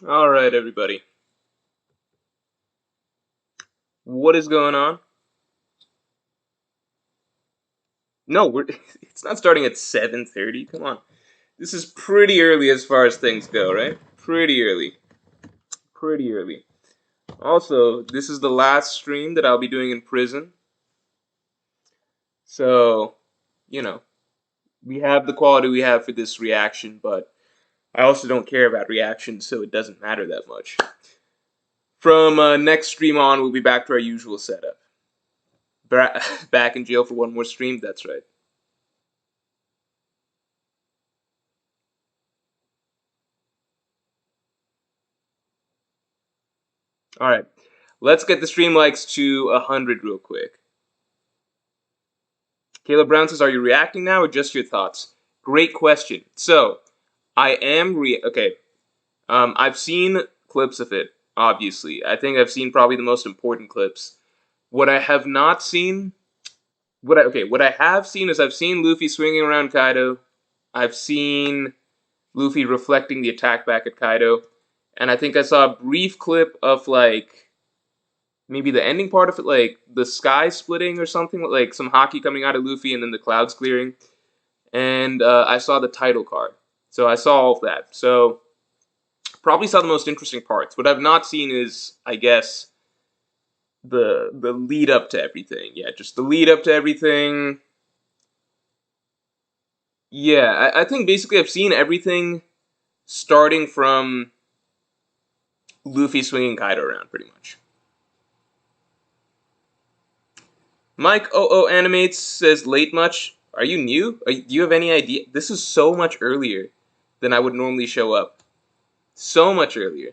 All right, everybody. What is going on? No, we're it's not starting at 7:30. Come on. This is pretty early as far as things go, right? Pretty early. Pretty early. Also, this is the last stream that I'll be doing in prison. So, you know, we have the quality we have for this reaction, but I also don't care about reactions, so it doesn't matter that much. From next stream on, we'll be back to our usual setup. Back in jail for one more stream? That's right. All right. Let's get the stream likes to 100 real quick. Caleb Brown says, "Are you reacting now or just your thoughts?" Great question. So, I am okay. I've seen clips of it. Obviously, I think I've seen probably the most important clips. What I have not seen, what I have seen is I've seen Luffy swinging around Kaido. I've seen Luffy reflecting the attack back at Kaido, and I think I saw a brief clip of like maybe the ending part of it, like the sky splitting or something, like some hockey coming out of Luffy and then the clouds clearing. And I saw the title card. So I saw all of that. So probably saw the most interesting parts. What I've not seen is, I guess, the lead up to everything. Yeah, just the lead up to everything. Yeah, I think basically I've seen everything starting from Luffy swinging Kaido around, pretty much. Mike OO Animates says, "Late much? Are you new? Do you have any idea? This is so much earlier than I would normally show up. So much earlier."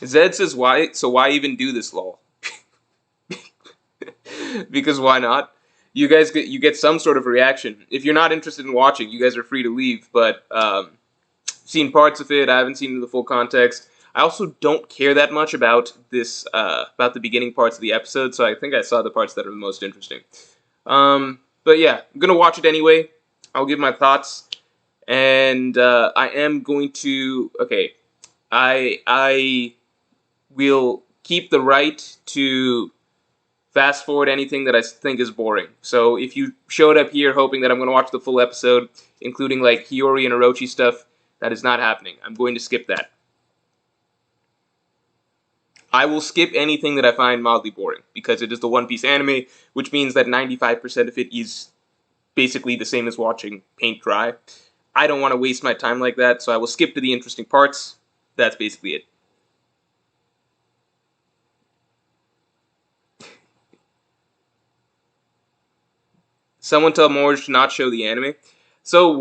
Zed says, "Why? So why even do this, lol?" Because why not? You get some sort of reaction. If you're not interested in watching, you guys are free to leave. But seen parts of it. I haven't seen the full context. I also don't care that much about this about the beginning parts of the episode. So I think I saw the parts that are the most interesting. But yeah, I'm gonna watch it anyway. I'll give my thoughts, and I am going to. Okay, I will keep the right to fast forward anything that I think is boring. So if you showed up here hoping that I'm gonna watch the full episode, including like Hiyori and Orochi stuff, that is not happening. I'm going to skip that. I will skip anything that I find mildly boring because it is the One Piece anime, which means that 95% of it is basically the same as watching paint dry. I don't want to waste my time like that, so I will skip to the interesting parts. That's basically it. Someone tell Morj to not show the anime. So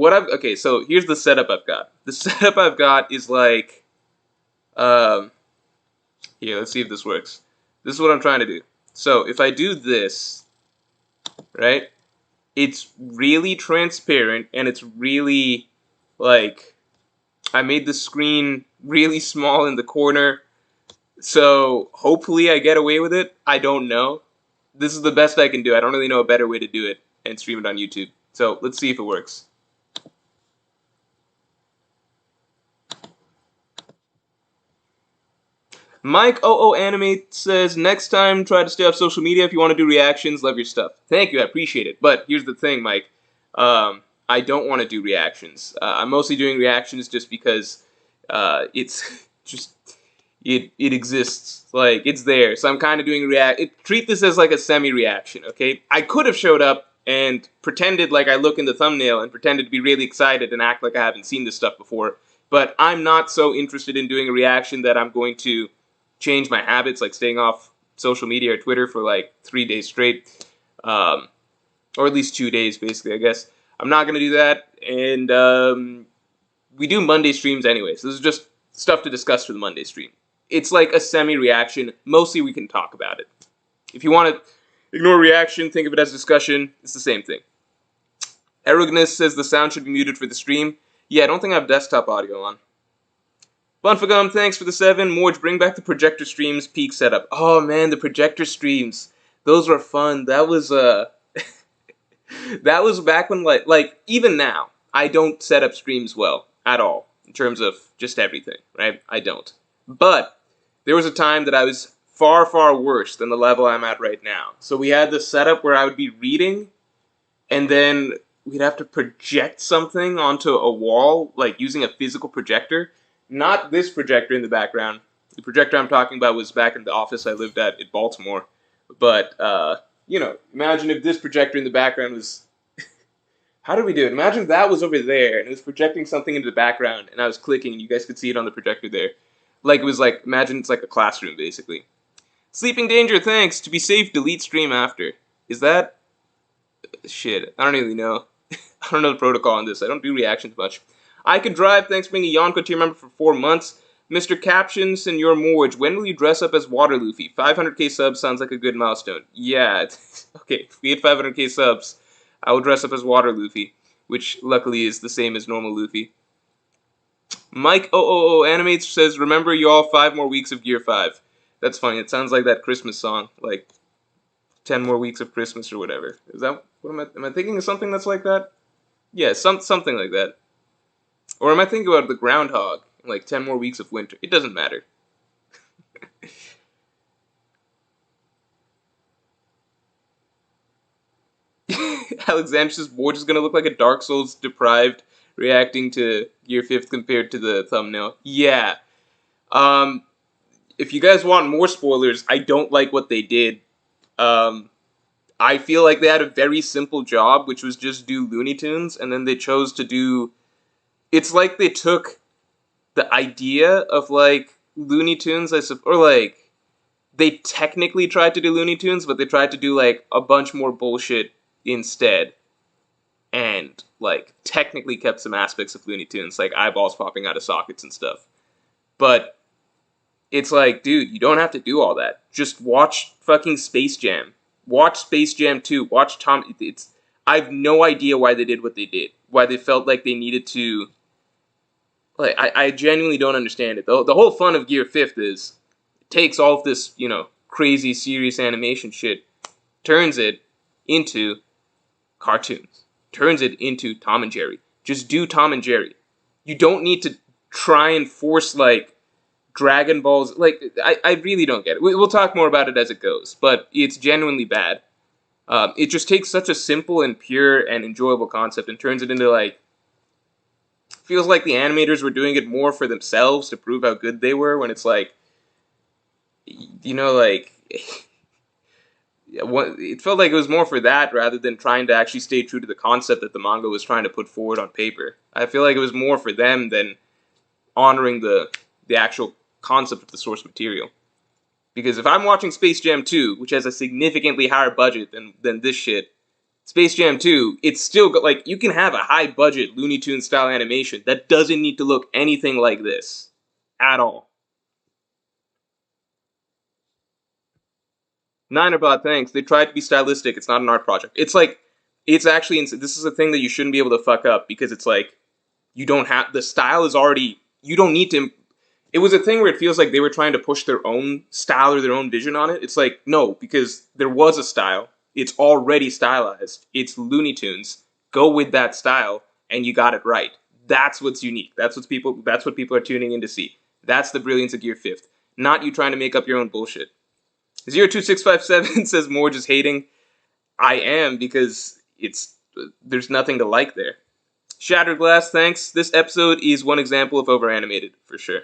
here's the setup I've got. The setup I've got is like, um, here, let's see if this works. This is what I'm trying to do. So if I do this, right, it's really transparent and it's really like, I made the screen really small in the corner. So hopefully I get away with it. I don't know. This is the best I can do. I don't really know a better way to do it and stream it on YouTube. So let's see if it works. Mike OO Animate says, "Next time, try to stay off social media. If you want to do reactions, love your stuff." Thank you, I appreciate it. But here's the thing, Mike. I don't want to do reactions. I'm mostly doing reactions just because it's just it exists, like it's there. So I'm kind of doing treat this as like a semi-reaction, okay? I could have showed up and pretended like I look in the thumbnail and pretended to be really excited and act like I haven't seen this stuff before. But I'm not so interested in doing a reaction that I'm going to change my habits, like staying off social media or Twitter for like 3 days straight, or at least 2 days, basically. I guess I'm not going to do that, and we do Monday streams anyway, so this is just stuff to discuss for the Monday stream. It's like a semi-reaction. Mostly we can talk about it. If you want to ignore reaction, think of it as discussion, it's the same thing. Erognus says the sound should be muted for the stream. Yeah, I don't think I have desktop audio on. Bunfagum, thanks for the 7. Morj, bring back the projector streams peak setup. Oh man, the projector streams. Those were fun. That was that was back when like even now, I don't set up streams well at all. in terms of just everything, right? I don't. But there was a time that I was far, far worse than the level I'm at right now. So we had this setup where I would be reading, and then we'd have to project something onto a wall, like using a physical projector. Not this projector in the background. The projector I'm talking about was back in the office I lived at in Baltimore. But, imagine if this projector in the background was... How did we do it? Imagine that was over there, and it was projecting something into the background, and I was clicking, and you guys could see it on the projector there. Like, it was like, imagine it's like a classroom, basically. Sleeping Danger, thanks. To be safe, delete stream after. Is that... Shit, I don't really know. I don't know the protocol on this. I don't do reactions much. I could drive, thanks for being a Yonko tier member for 4 months. Mr. Captions and your Morj, when will you dress up as Water Luffy? 500k subs sounds like a good milestone. Yeah, okay, if we hit 500k subs, I will dress up as Water Luffy, which luckily is the same as normal Luffy. Mike Animates says, remember you all 5 more weeks of Gear 5. That's funny, it sounds like that Christmas song, like 10 more weeks of Christmas or whatever. Is that, am I thinking of something that's like that? Yeah, something like that. Or am I thinking about the groundhog? Like 10 more weeks of winter. It doesn't matter. Alexander says Morj is gonna look like a Dark Souls deprived reacting to Gear 5th compared to the thumbnail. Yeah. If you guys want more spoilers, I don't like what they did. I feel like they had a very simple job, which was just do Looney Tunes, and then they chose to do... It's like they took the idea of, like, Looney Tunes, or, like, they technically tried to do Looney Tunes, but they tried to do, like, a bunch more bullshit instead. And, like, technically kept some aspects of Looney Tunes, like eyeballs popping out of sockets and stuff. But it's like, dude, you don't have to do all that. Just watch fucking Space Jam. Watch Space Jam 2. Watch Tom... I have no idea why they did what they did. Why they felt like they needed to... Like, I genuinely don't understand it. The whole fun of Gear 5th is it takes all of this, crazy, serious animation shit, turns it into cartoons. Turns it into Tom and Jerry. Just do Tom and Jerry. You don't need to try and force, like, Dragon Balls. Like, I really don't get it. We'll talk more about it as it goes, but it's genuinely bad. It just takes such a simple and pure and enjoyable concept and turns it into, like, feels like the animators were doing it more for themselves to prove how good they were, when it's like, like, it felt like it was more for that rather than trying to actually stay true to the concept that the manga was trying to put forward on paper. I feel like it was more for them than honoring the actual concept of the source material. Because if I'm watching Space Jam 2, which has a significantly higher budget than this shit, Space Jam 2, it's still, like, you can have a high-budget Looney Tunes style animation that doesn't need to look anything like this. At all. Ninerbot, thanks. They tried to be stylistic. It's not an art project. It's like, it's actually, this is a thing that you shouldn't be able to fuck up, because it's like, you don't have, the style is already, you don't need to, it was a thing where it feels like they were trying to push their own style or their own vision on it. It's like, no, because there was a style. It's already stylized. It's Looney Tunes. Go with that style, and you got it right. That's what's unique. That's what people are tuning in to see. That's the brilliance of Gear 5th. Not you trying to make up your own bullshit. 02657 says Morj is hating. I am, because there's nothing to like there. Shattered Glass, thanks. This episode is one example of over-animated, for sure.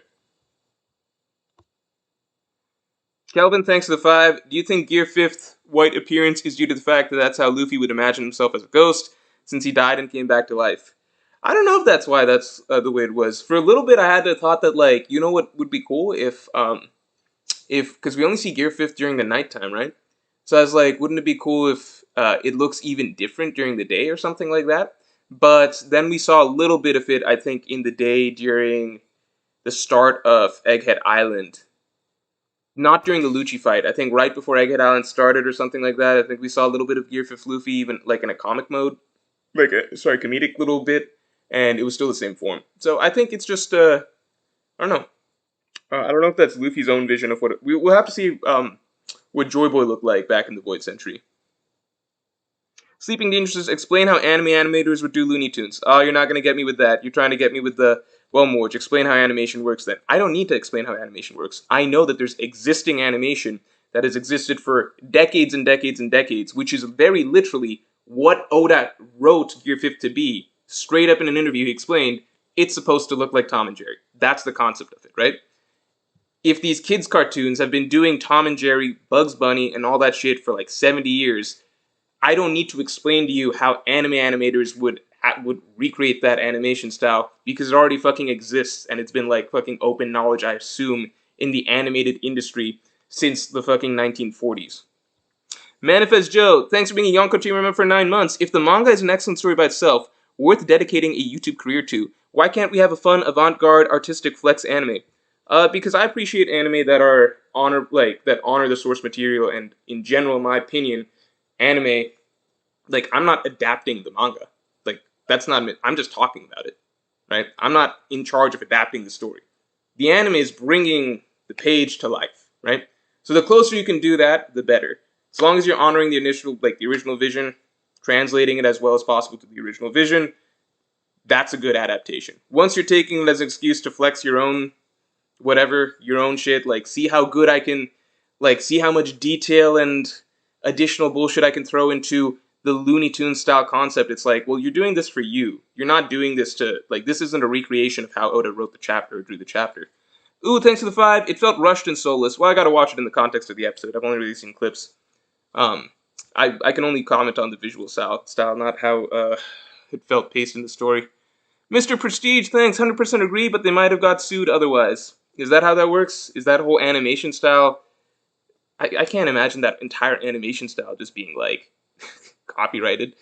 Kelvin, thanks for the 5. Do you think Gear 5th white appearance is due to the fact that that's how Luffy would imagine himself as a ghost, since he died and came back to life? I don't know if that's why that's the way it was. For a little bit, I had the thought that, like, you know what would be cool if because we only see Gear 5th during the nighttime, right? So I was like, wouldn't it be cool if it looks even different during the day or something like that? But then we saw a little bit of it, I think, in the day during the start of Egghead Island. Not during the Lucci fight. I think right before Egghead Island started or something like that. I think we saw a little bit of Gear 5th Luffy, even like in a comic mode. Like a, comedic little bit. And it was still the same form. So I think it's just, I don't know. I don't know if that's Luffy's own vision of what we'll have to see what Joy Boy looked like back in the Void Century. Sleeping Dangerous, explain how anime animators would do Looney Tunes. Oh, you're not going to get me with that. You're trying to get me with the Well, Morj, explain how animation works then. I don't need to explain how animation works. I know that there's existing animation that has existed for decades and decades and decades, which is very literally what Oda wrote Gear 5 to be. Straight up in an interview, he explained it's supposed to look like Tom and Jerry. That's the concept of it, right? If these kids' cartoons have been doing Tom and Jerry, Bugs Bunny, and all that shit for like 70 years, I don't need to explain to you how anime animators would recreate that animation style because it already fucking exists and it's been like fucking open knowledge, I assume, in the animated industry since the fucking 1940s. Manifest Joe, thanks for being a Yonko team member for 9 months. If the manga is an excellent story by itself, worth dedicating a YouTube career to, why can't we have a fun, avant-garde, artistic flex anime? Because I appreciate anime that are that honor the source material, and in general, in my opinion, anime, like, I'm not adapting the manga. Like, that's not, I'm just talking about it, right? I'm not in charge of adapting the story. The anime is bringing the page to life, right? So the closer you can do that, the better. As long as you're honoring the original vision, translating it as well as possible to the original vision, that's a good adaptation. Once you're taking it as an excuse to flex your own whatever, your own shit, like, see how good I can, like, see how much detail and additional bullshit I can throw into the Looney Tunes style concept. It's like, well, you're doing this for you. You're not doing this to, like, this isn't a recreation of how Oda wrote the chapter or drew the chapter. Ooh, thanks for the 5. It felt rushed and soulless. Well, I gotta watch it in the context of the episode. I've only really seen clips. I can only comment on the visual style, not how it felt paced in the story. Mr. Prestige, thanks. 100% agree, but they might have got sued otherwise. Is that how that works? Is that whole animation style? I can't imagine that entire animation style just being, like, copyrighted.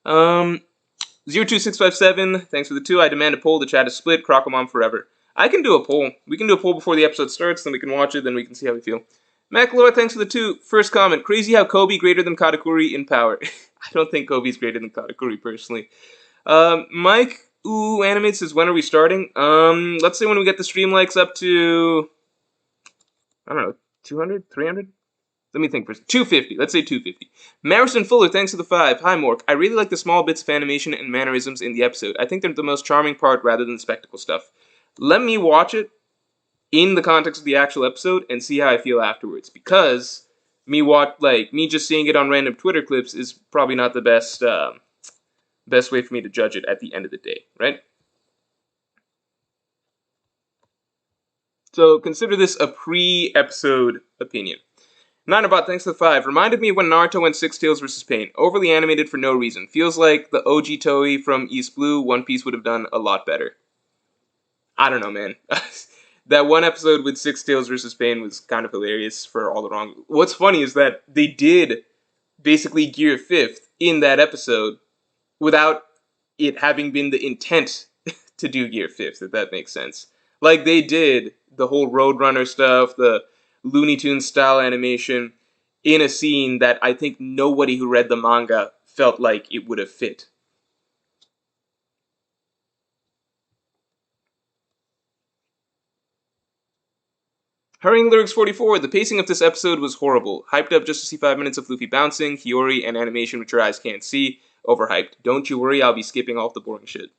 02657, thanks for the 2. I demand a poll. The chat is split. Crocomom forever. I can do a poll. We can do a poll before the episode starts, then we can watch it, then we can see how we feel. MacLore, thanks for the 2. First comment, crazy how Kobe greater than Katakuri in power. I don't think Kobe's greater than Katakuri, personally. Mike, ooh, Animate says, when are we starting? Let's say when we get the stream likes up to, I don't know, 200, 300? Let me think first. 250. Let's say 250. Marison Fuller, thanks for the 5. Hi, Mork. I really like the small bits of animation and mannerisms in the episode. I think they're the most charming part rather than the spectacle stuff. Let me watch it in the context of the actual episode and see how I feel afterwards. Because me just seeing it on random Twitter clips is probably not the best way for me to judge it at the end of the day, right? So consider this a pre-episode opinion. Ninebot, thanks for the 5. Reminded me of when Naruto went Six Tails vs. Pain. Overly animated for no reason. Feels like the OG Toei from East Blue, One Piece would have done a lot better. I don't know, man. That one episode with Six Tails vs. Pain was kind of hilarious for all the wrong... What's funny is that they did basically Gear 5th in that episode without it having been the intent to do Gear 5th, if that makes sense. Like, they did the whole Roadrunner stuff, the Looney Tunes style animation, in a scene that I think nobody who read the manga felt like it would have fit. Hurrying Lyrics 44, the pacing of this episode was horrible. Hyped up just to see 5 minutes of Luffy bouncing, Hiyori, and animation which your eyes can't see. Overhyped. Don't you worry, I'll be skipping all the boring shit.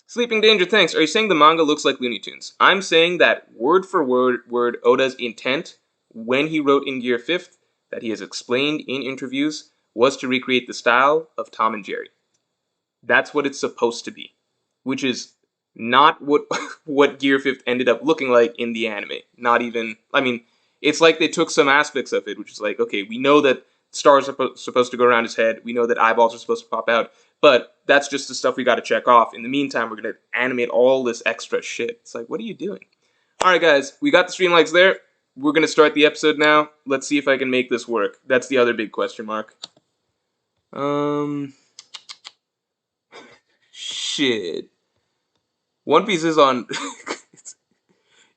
Sleeping Danger, thanks. Are you saying the manga looks like Looney Tunes? I'm saying that word for word, Oda's intent when he wrote in Gear 5th, that he has explained in interviews, was to recreate the style of Tom and Jerry. That's what it's supposed to be. Which is not what Gear 5th ended up looking like in the anime. Not even, I mean, it's like they took some aspects of it, which is like, okay, we know that stars are supposed to go around his head, we know that eyeballs are supposed to pop out, but that's just the stuff we gotta check off. In the meantime, we're gonna animate all this extra shit. It's like, what are you doing? Alright guys, we got the stream likes there. We're gonna start the episode now. Let's see if I can make this work. That's the other big question mark. Shit. One Piece is on...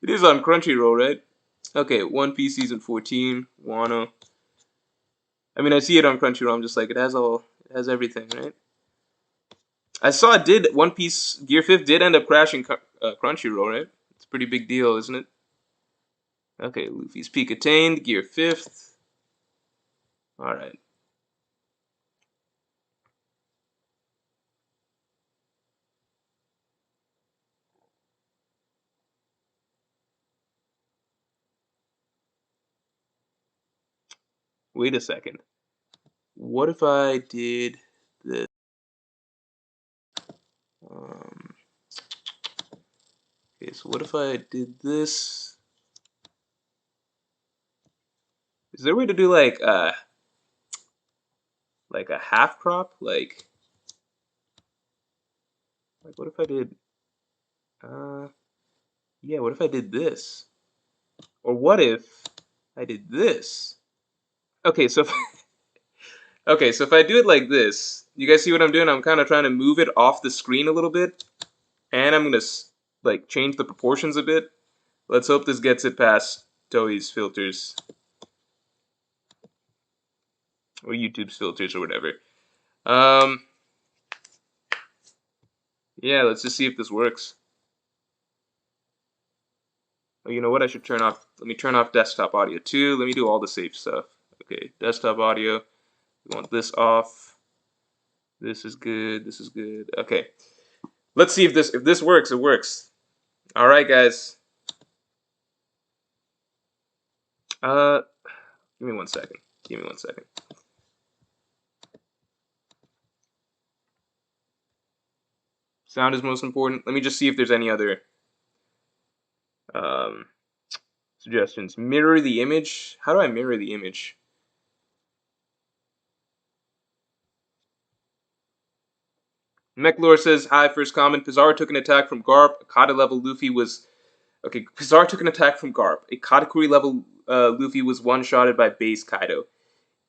it is on Crunchyroll, right? Okay, One Piece Season 14, Wano. I mean, I see it on Crunchyroll, I'm just like, it has everything, right? I saw One Piece Gear 5 did end up crashing Crunchyroll, right? It's a pretty big deal, isn't it? Okay, Luffy's peak attained, Gear 5th. Alright. Wait a second. What if I did this? Um, okay, so what if I did this? Is there a way to do like a half crop? Like what if I did uh yeah, what if I did this? Or what if I did this? Okay, so if, okay, so if I do it like this, you guys see what I'm doing? I'm kind of trying to move it off the screen a little bit, and I'm gonna like change the proportions a bit. Let's hope this gets it past Toei's filters or YouTube's filters or whatever. Um, yeah, let's just see if this works. Oh, you know what? I should turn off. Let me turn off desktop audio too. Let me do all the safe stuff. Okay, desktop audio. We want this off. This is good. This is good. Okay, let's see if this works. It works. All right, guys. Uh, give me 1 second. Give me 1 second. Sound is most important. Let me just see if there's any other um, suggestions. Mirror the image. How do I mirror the image? Mechlor says, hi, first comment. Pizarro took an attack from Garp. A Kata level Luffy was. Okay, Pizarro took an attack from Garp. A Katakuri level Luffy was one-shotted by base Kaido.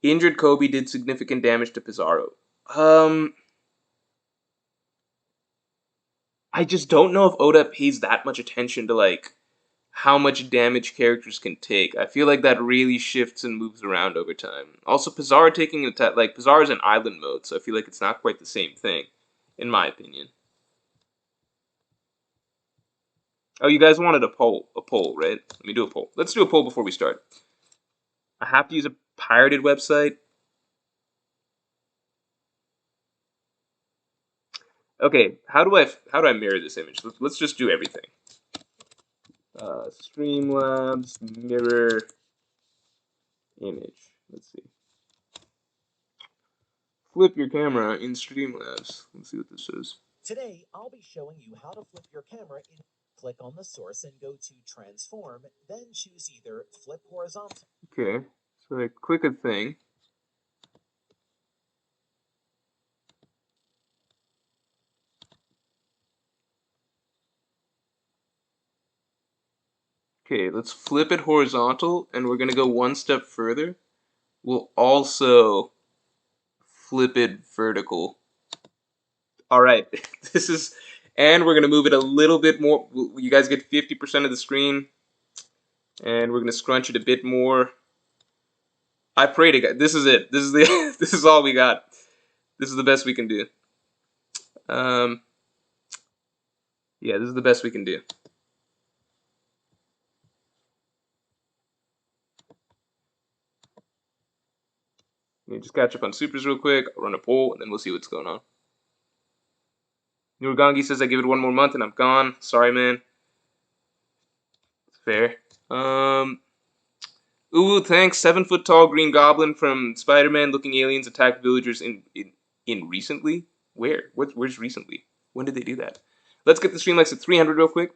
Injured Kobe did significant damage to Pizarro. I just don't know if Oda pays that much attention to, like, how much damage characters can take. I feel like that really shifts and moves around over time. Also, Pizarro taking an attack, like, Pizarro's in island mode, so I feel like it's not quite the same thing, in my opinion. Oh, you guys wanted a poll, right? Let me do a poll. Let's do a poll before we start. I have to use a pirated website. Okay, how do I mirror this image? Let's just do everything. Streamlabs mirror image. Let's see. Flip your camera in Streamlabs. Let's see what this says. Today, I'll be showing you how to flip your camera in. Click on the source and go to transform, then choose either flip horizontal. Okay, so I click a thing. Okay, let's flip it horizontal, and we're gonna go one step further. We'll also flip it vertical. All right, this is, and we're gonna move it a little bit more. You guys get 50% of the screen, and we're gonna scrunch it a bit more. I pray to God. This is it. This is the. This is all we got. This is the best we can do. Um, yeah, this is the best we can do. Let me just catch up on supers real quick. I'll run a poll, and then we'll see what's going on. Nuragangi says I give it 1 more month and I'm gone. Sorry, man. It's fair. Ooh, thanks. 7 foot tall green goblin from Spider-Man looking aliens attacked villagers in recently? Where? Where's recently? When did they do that? Let's get the stream likes at 300 real quick.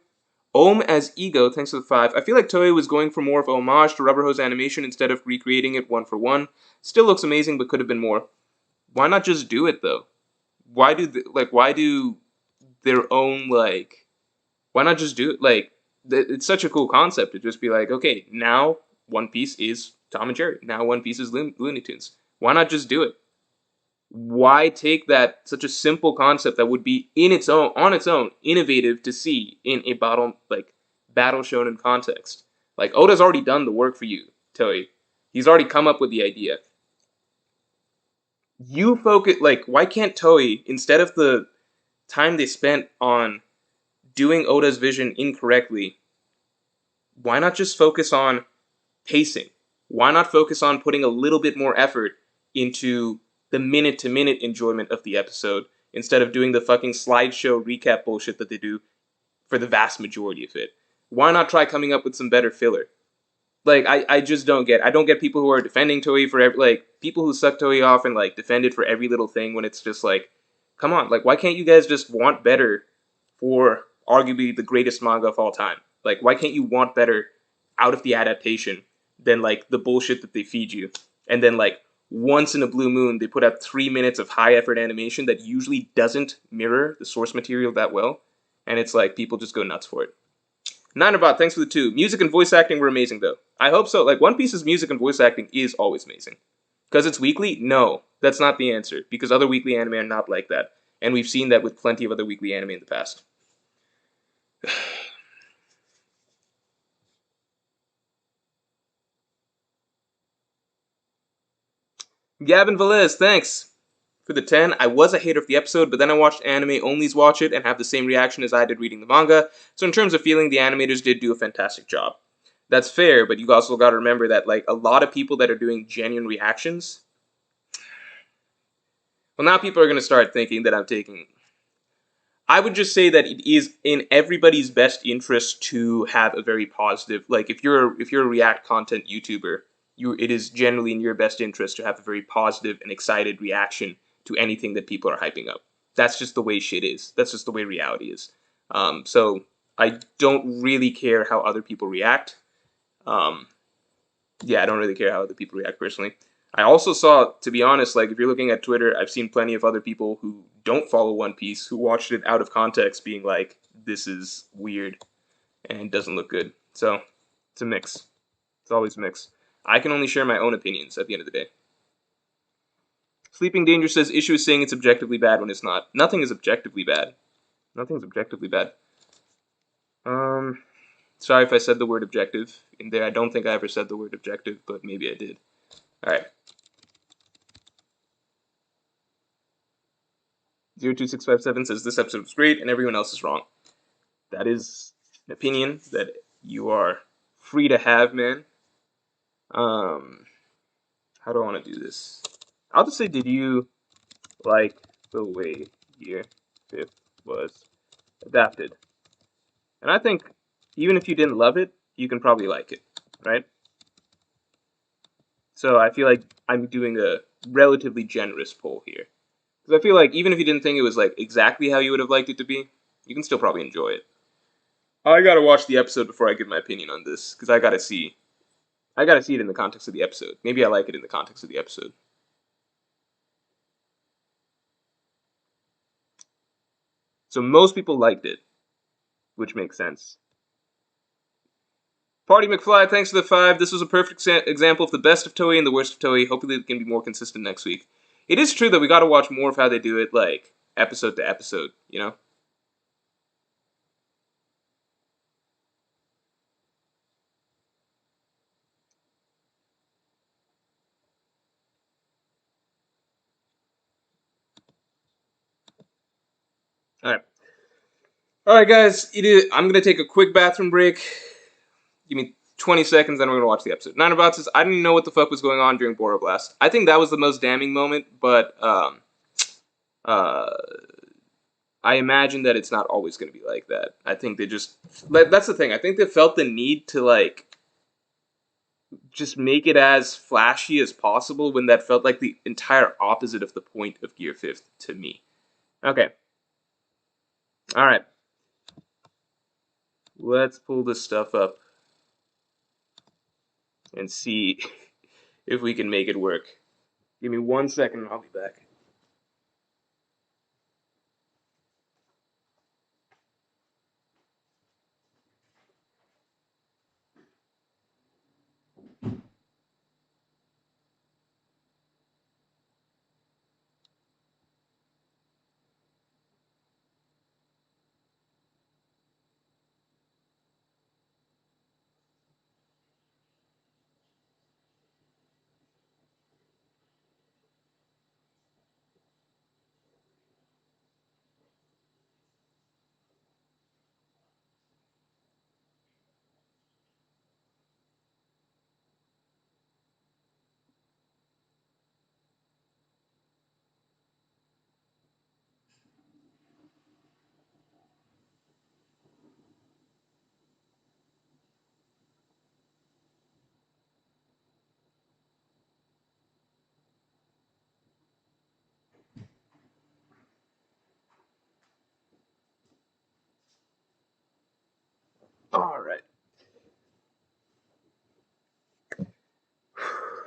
Ohm as Ego, thanks for the 5. I feel like Toei was going for more of a homage to Rubber Hose animation instead of recreating it one for one. Still looks amazing, but could have been more. Why not just do it though? Why do their own why not just do it? Like, it's such a cool concept to just be like, okay, now One Piece is Tom and Jerry. Now One Piece is Looney Tunes. Why not just do it? Why take that such a simple concept that would be on its own innovative to see in a battle shonen context? Like, Oda's already done the work for you, Toei. He's already come up with the idea. You focus, like, why can't Toei, instead of the time they spent on doing Oda's vision incorrectly, why not just focus on pacing? Why not focus on putting a little bit more effort into the minute to minute enjoyment of the episode instead of doing the fucking slideshow recap bullshit that they do for the vast majority of it? Why not try coming up with some better filler? Like I just don't get. I don't get people who are defending Toei for like people who suck Toei off and like defend it for every little thing when it's just like, come on, like why can't you guys just want better for arguably the greatest manga of all time? Like why can't you want better out of the adaptation than like the bullshit that they feed you? And then like once in a blue moon they put out 3 minutes of high effort animation that usually doesn't mirror the source material that well, and it's like people just go nuts for it. Ninebot, thanks for the two. Music and voice acting were amazing, though. I hope so. Like, One Piece's music and voice acting is always amazing. Because it's weekly? No, that's not the answer. Because other weekly anime are not like that. And we've seen that with plenty of other weekly anime in the past. Gavin Velez, thanks for the 10. I was a hater of the episode, but then I watched anime onlys watch it and have the same reaction as I did reading the manga. So in terms of feeling, the animators did do a fantastic job. That's fair, but you also got to remember that like a lot of people that are doing genuine reactions, well, now people are going to start thinking that I'm taking. I would just say that it is in everybody's best interest to have a very positive. Like if you're a React content YouTuber, it is generally in your best interest to have a very positive and excited reaction to anything that people are hyping up. That's just the way shit is. That's just the way reality is. So I don't really care how other people react. Um, yeah, I don't really care how other people react personally. I also saw, to be honest, like if you're looking at Twitter, I've seen plenty of other people who don't follow One Piece who watched it out of context, being like, "This is weird and doesn't look good." So it's a mix. It's always a mix. I can only share my own opinions at the end of the day. Sleeping Danger says issue is saying it's objectively bad when it's not. Nothing is objectively bad. Nothing's objectively bad. Um, Sorry if I said the word objective in there. I don't think I ever said the word objective, but maybe I did. All right. 02657 says this episode was great and everyone else is wrong. That is an opinion that you are free to have, man. Um, how do I want to do this? I'll just say, did you like the way Year 5 was adapted? And I think even if you didn't love it, you can probably like it, right? So I feel like I'm doing a relatively generous poll here. Because I feel like even if you didn't think it was like exactly how you would have liked it to be, you can still probably enjoy it. I gotta watch the episode before I give my opinion on this, because I gotta see. I gotta see it in the context of the episode. Maybe I like it in the context of the episode. So most people liked it, which makes sense. Party McFly, thanks for the 5. This was a perfect example of the best of Toei and the worst of Toei. Hopefully it can be more consistent next week. It is true that we gotta watch more of how they do it, like, episode to episode, you know? Alright. Alright, guys, I'm gonna take a quick bathroom break. Give me 20 seconds, then we're gonna watch the episode. Ninebot says, I didn't know what the fuck was going on during Boroblast. I think that was the most damning moment, but uh, I imagine that it's not always gonna be like that. I think they just that's the thing. I think they felt the need to like just make it as flashy as possible when that felt like the entire opposite of the point of Gear Fifth to me. Okay. Alright. Let's pull this stuff up and see if we can make it work. Give me 1 second and I'll be back.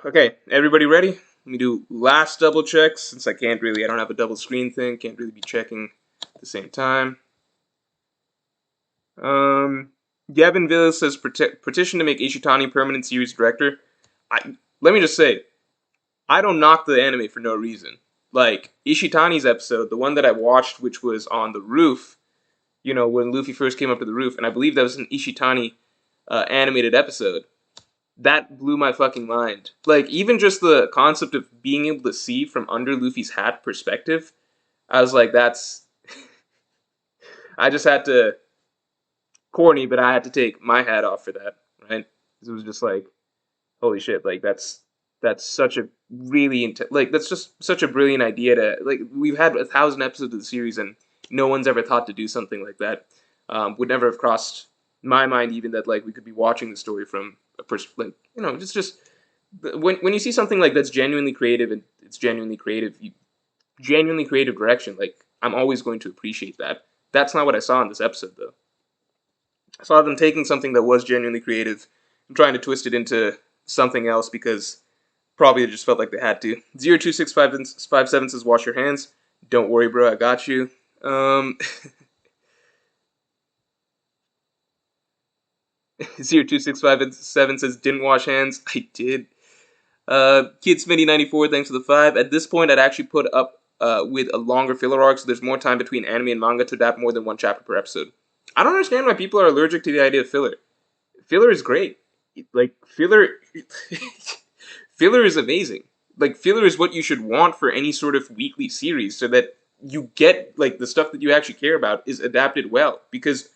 Okay, everybody ready? Let me do last double checks since I don't have a double screen thing, can't really be checking at the same time. Gavin Villas says petition to make Ishitani permanent series director. Let me just say, I don't knock the anime for no reason. Like Ishitani's episode, the one that I watched, which was on the roof, when Luffy first came up to the roof, and I believe that was an Ishitani animated episode. That blew my fucking mind. Like, even just the concept of being able to see from under Luffy's hat perspective, I was like, that's. I just had to. Corny, but I had to take my hat off for that, right? It was just like, holy shit, like, that's such a really like that's just such a brilliant idea to like. We've had 1,000 episodes of the series and no one's ever thought to do something like that. Would never have crossed my mind even that like we could be watching the story from a like it's just when you see something like that's genuinely creative and it's genuinely creative direction, like I'm always going to appreciate that. That's not what I saw in this episode though. I saw them taking something that was genuinely creative and trying to twist it into something else because probably it just felt like they had to. 026557 says wash your hands. Don't worry, bro, I got you. 026557 says didn't wash hands. I did. Kid Smitty94, thanks for the 5. At this point, I'd actually put up with a longer filler arc, so there's more time between anime and manga to adapt more than one chapter per episode. I don't understand why people are allergic to the idea of filler. Filler is great. Like, filler. Filler is amazing. Like, filler is what you should want for any sort of weekly series so that you get, like, the stuff that you actually care about is adapted well. Because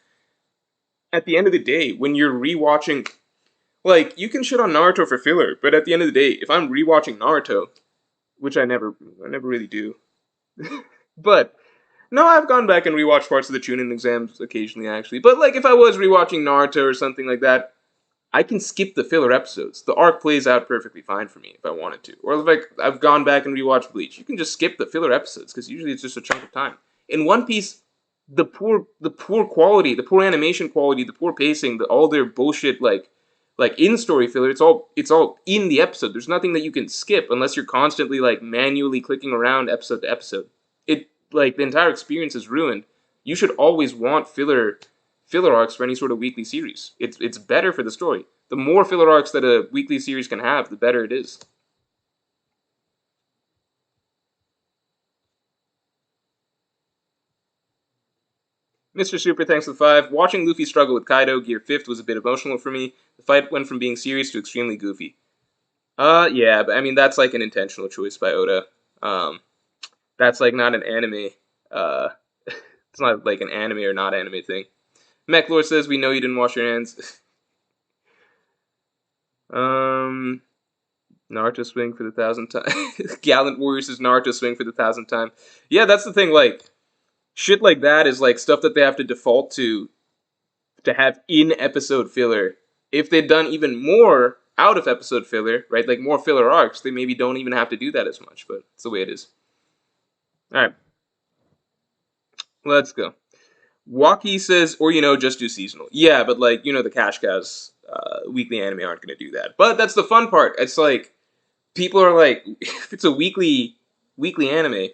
at the end of the day, when you're rewatching like, you can shit on Naruto for filler, but at the end of the day, if I'm rewatching Naruto, which I never really do, but no, I've gone back and rewatched parts of the Chunin exams occasionally, actually. But like, if I was rewatching Naruto or something like that, I can skip the filler episodes. The arc plays out perfectly fine for me if I wanted to. Or if I've gone back and rewatched Bleach, you can just skip the filler episodes because usually it's just a chunk of time. In One Piece, the poor quality, the poor animation quality, the poor pacing, all their bullshit like in story filler, it's all in the episode. There's nothing that you can skip unless you're constantly like manually clicking around episode to episode. It like the entire experience is ruined. You should always want filler arcs for any sort of weekly series. It's better for the story. The more filler arcs that a weekly series can have, the better it is. Mr. Super, thanks for the 5. Watching Luffy struggle with Kaido, Gear 5th, was a bit emotional for me. The fight went from being serious to extremely goofy. Yeah, but I mean, that's like an intentional choice by Oda. Um, that's like not an anime. Uh, it's not like an anime or not anime thing. Mechlor says, we know you didn't wash your hands. um, Naruto swing for the 1,000th time. Gallant Warrior says Naruto swing for the 1,000th time. Yeah, that's the thing. Like shit like that is like stuff that they have to default to have in episode filler. If they'd done even more out of episode filler, right, like more filler arcs, they maybe don't even have to do that as much. But it's the way it is. All right, let's go. Waki says, or just do seasonal. Yeah, but like the cash cows weekly anime aren't going to do that. But that's the fun part. It's like people are like, if it's a weekly anime,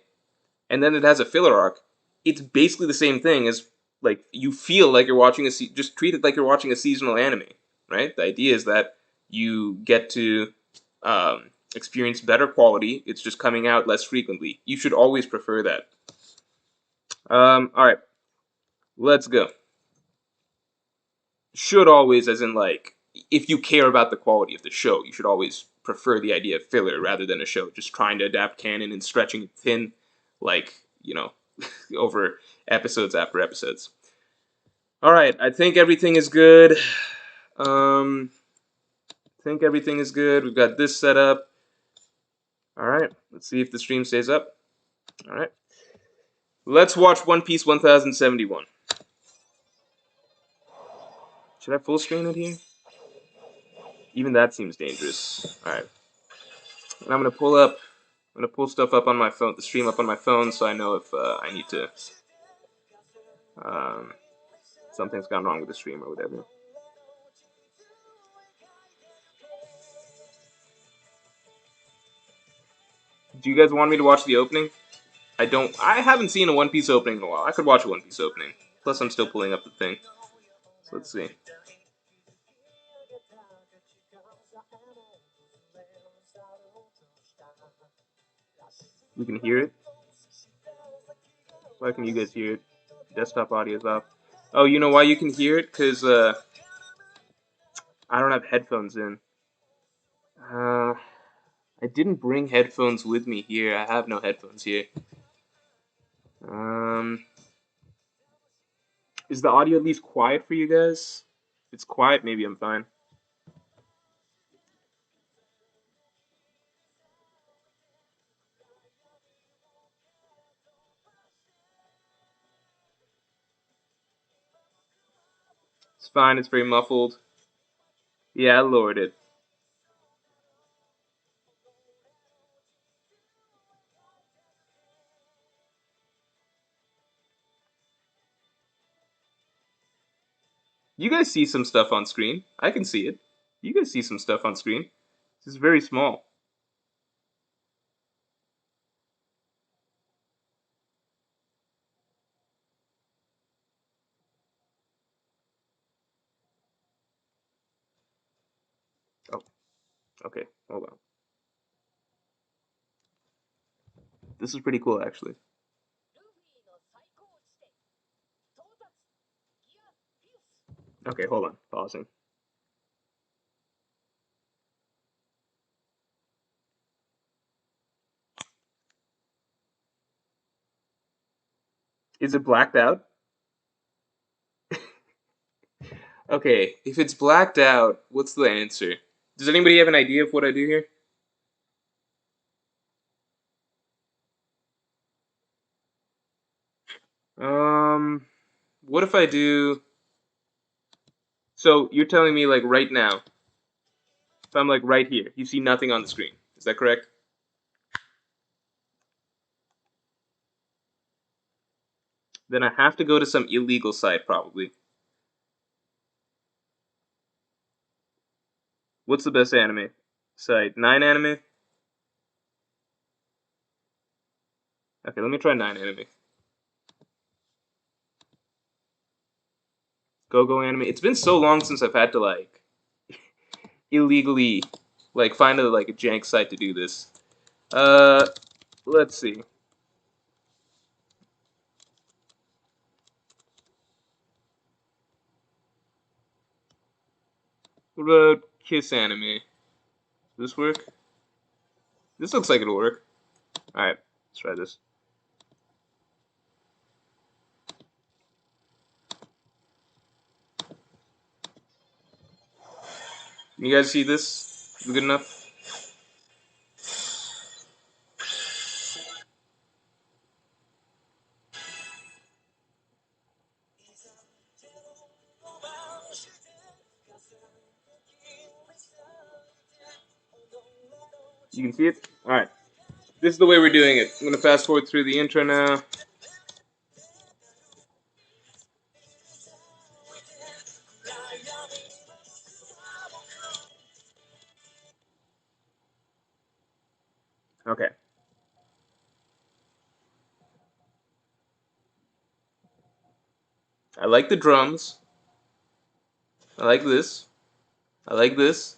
and then it has a filler arc, it's basically the same thing as like you feel like you're watching just treat it like you're watching a seasonal anime, right? The idea is that you get to experience better quality. It's just coming out less frequently. You should always prefer that. All right, let's go. Should always, as in like, if you care about the quality of the show, you should always prefer the idea of filler rather than a show just trying to adapt canon and stretching it thin, like over episodes after episodes. All right, I think everything is good. I think everything is good. We've got this set up. All right, let's see if the stream stays up. All right, let's watch One Piece 1071. Should I full screen it here? Even that seems dangerous. All right, and I'm gonna pull stuff up on my phone, the stream up on my phone, so I know if I need to. Um, Something's gone wrong with the stream or whatever. Do you guys want me to watch the opening? I haven't seen a One Piece opening in a while. I could watch a One Piece opening. Plus, I'm still pulling up the thing. So let's see. You can hear it? Why can you guys hear it? Desktop audio is off. Oh, you know why you can hear it? Because, I don't have headphones in. I didn't bring headphones with me here. I have no headphones here. Is the audio at least quiet for you guys? If it's quiet, maybe I'm fine. It's fine. It's very muffled. Yeah, I lowered it. You guys see some stuff on screen. I can see it. You guys see some stuff on screen. This is very small. Oh, okay. Hold on. This is pretty cool, actually. Okay, hold on. Pausing. Is it blacked out? Okay, if it's blacked out, what's the answer? Does anybody have an idea of what I do here? What if I do? So you're telling me like right now, if I'm like right here, you see nothing on the screen. Is that correct? Then I have to go to some illegal site probably. What's the best anime site? 9anime? Okay, let me try 9anime. Go anime. It's been so long since I've had to like illegally like find a like a jank site to do this. Uh, let's see. What about Kiss Anime? Does this work? This looks like it'll work. Alright, let's try this. You guys see this? Is it good enough? You can see it? Alright. This is the way we're doing it. I'm gonna fast forward through the intro now. Okay. I like the drums. I like this. I like this.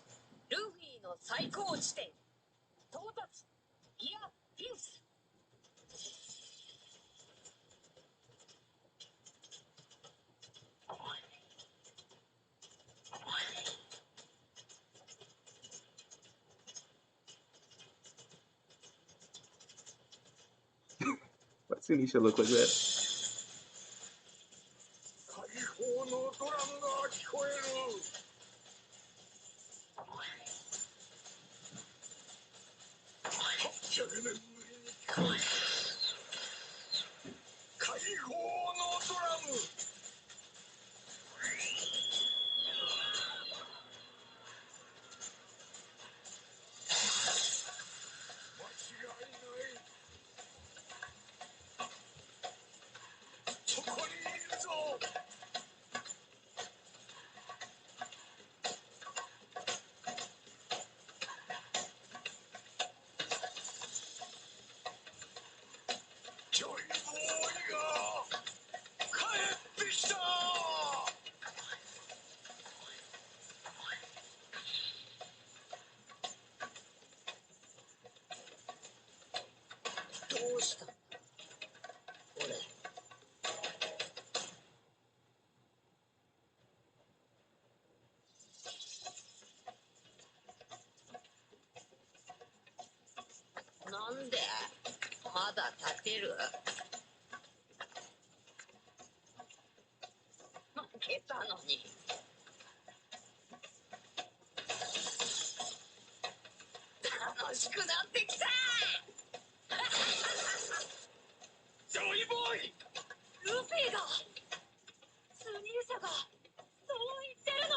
Why does Anisha look like that? まだ立てる。負けたのに。楽しくなってきた。ジョイボーイ。ルフィが。スニル社が。そう言ってるの。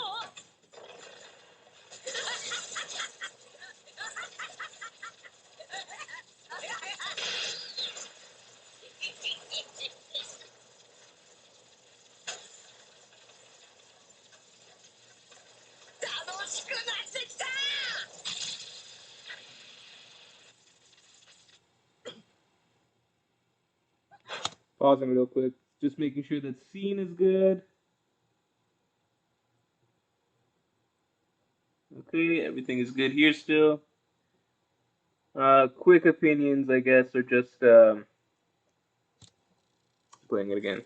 楽しくなってきた。Pausing real quick, just making sure that scene is good. Okay, everything is good here still. Quick opinions, I guess, are just playing it again.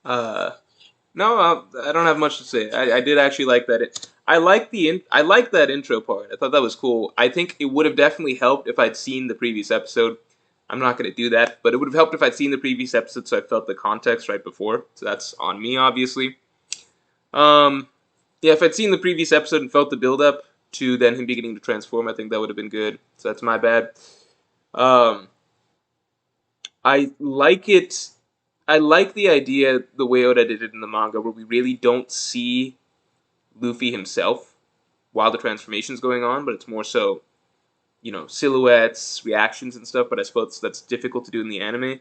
No, I don't have much to say. I did actually like that. I like I like that intro part. I thought that was cool. I think it would have definitely helped if I'd seen the previous episode. I'm not going to do that, but it would have helped if I'd seen the previous episode so I felt the context right before. So that's on me, obviously. Um, yeah, if I'd seen the previous episode and felt the build up to then him beginning to transform, I think that would have been good. So that's my bad. Um, I like it. I like the idea the way Oda did it in the manga, where we really don't see Luffy himself while the transformation's going on, but it's more so, silhouettes, reactions, and stuff. But I suppose that's difficult to do in the anime.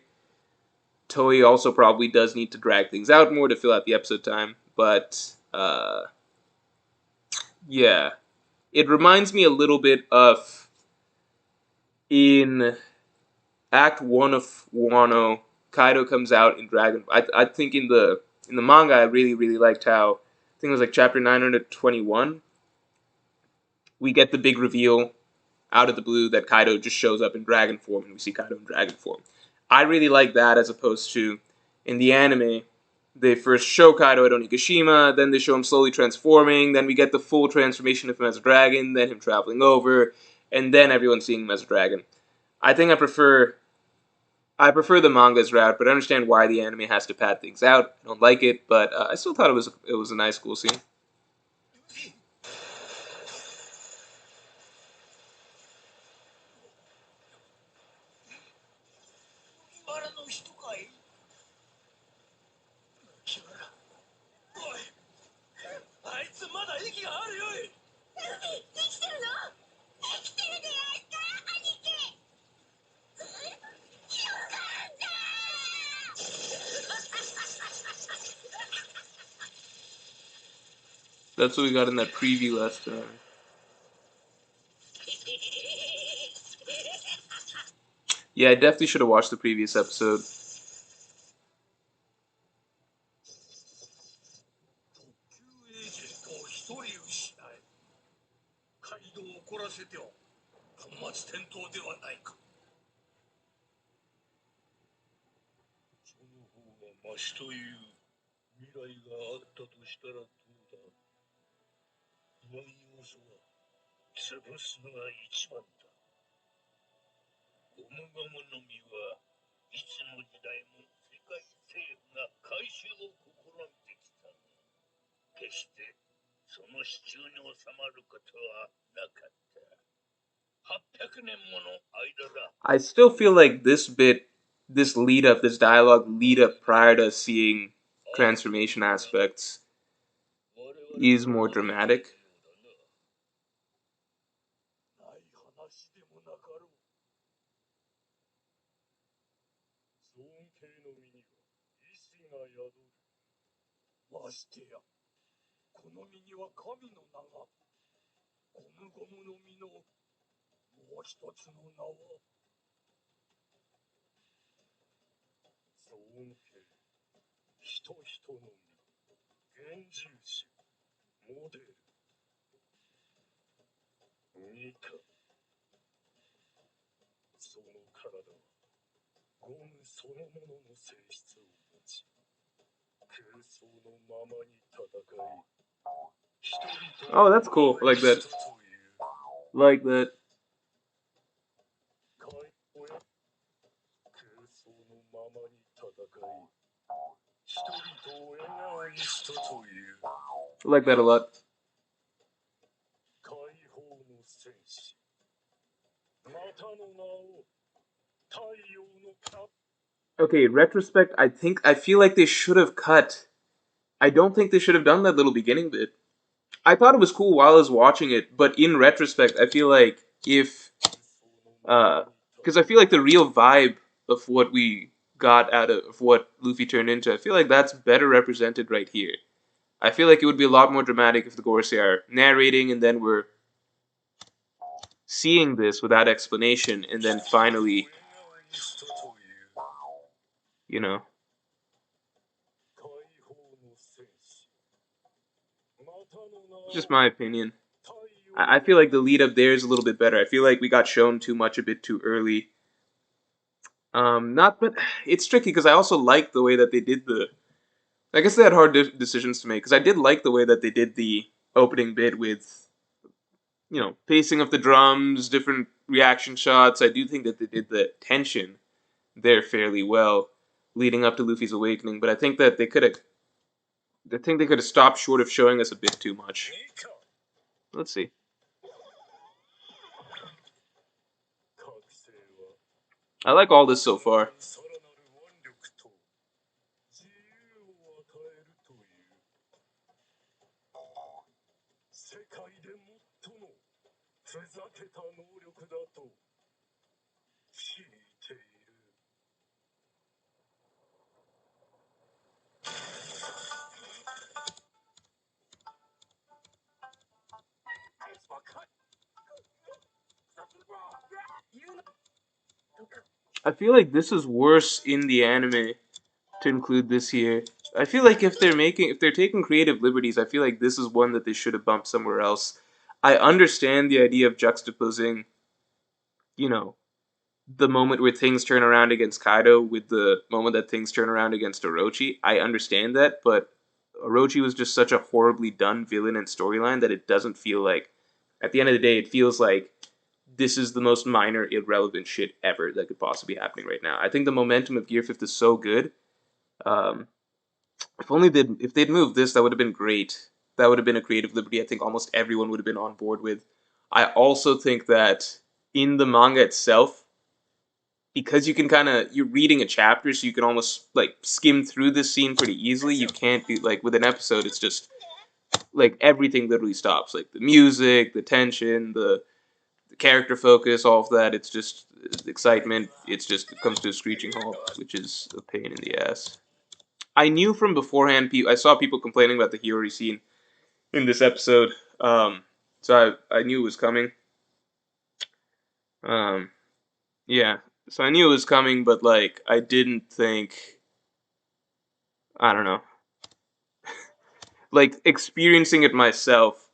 Toei also probably does need to drag things out more to fill out the episode time, but yeah, it reminds me a little bit of in Act One of Wano. Kaido comes out in Dragon. I think in the manga, I really liked how I think it was like chapter 921. We get the big reveal out of the blue that Kaido just shows up in dragon form, and we see Kaido in dragon form. I really like that as opposed to in the anime, they first show Kaido at Onigashima, then they show him slowly transforming, then we get the full transformation of him as a dragon, then him traveling over, and then everyone seeing him as a dragon. I think I prefer the manga's route, but I understand why the anime has to pad things out. I don't like it, but I still thought it was a nice, cool scene. That's what we got in that preview last time. Yeah, I definitely should have watched the previous episode. I still feel like this lead up, this dialogue lead up prior to seeing transformation aspects is more dramatic. Oh, that's cool. I like that. Like that. I like that a lot. Okay, in retrospect, I feel like they should have cut. I don't think they should have done that little beginning bit. I thought it was cool while I was watching it, but in retrospect, I feel like if, because I feel like the real vibe of what we got out of what Luffy turned into, I feel like that's better represented right here. I feel like it would be a lot more dramatic if the Gorosei are narrating and then we're seeing this without explanation, and then finally, you know, just my opinion. I feel like the lead up there is a little bit better. I feel like we got shown too much a bit too early. Not, but it's tricky because I also like the way that they did the. I guess they had hard decisions to make because I did like the way that they did the opening bit with, pacing of the drums, different reaction shots. I do think that they did the tension there fairly well, leading up to Luffy's awakening. But I think that they could have. I think they could have stopped short of showing us a bit too much. Let's see. I like all this so far. I feel like this is worse in the anime to include this here. I feel like if they're taking creative liberties, I feel like this is one that they should have bumped somewhere else. I understand the idea of juxtaposing, you know, the moment where things turn around against Kaido with the moment that things turn around against Orochi. I understand that, but Orochi was just such a horribly done villain and storyline that it doesn't feel like, at the end of the day, it feels like this is the most minor, irrelevant shit ever that could possibly be happening right now. I think the momentum of Gear Fifth is so good. Um, if they'd moved this, that would have been great. That would have been a creative liberty. I think almost everyone would have been on board with. I also think that in the manga itself, because you can you're reading a chapter, so you can almost like skim through this scene pretty easily. You can't do like with an episode. It's just like everything literally stops. Like the music, the tension, the character focus, all of that. It's just excitement. It comes to a screeching halt, which is a pain in the ass. I knew from beforehand. I saw people complaining about the Hiyori scene in this episode, so I knew it was coming. Um, yeah, so I knew it was coming, but like I didn't think. I don't know. Like experiencing it myself,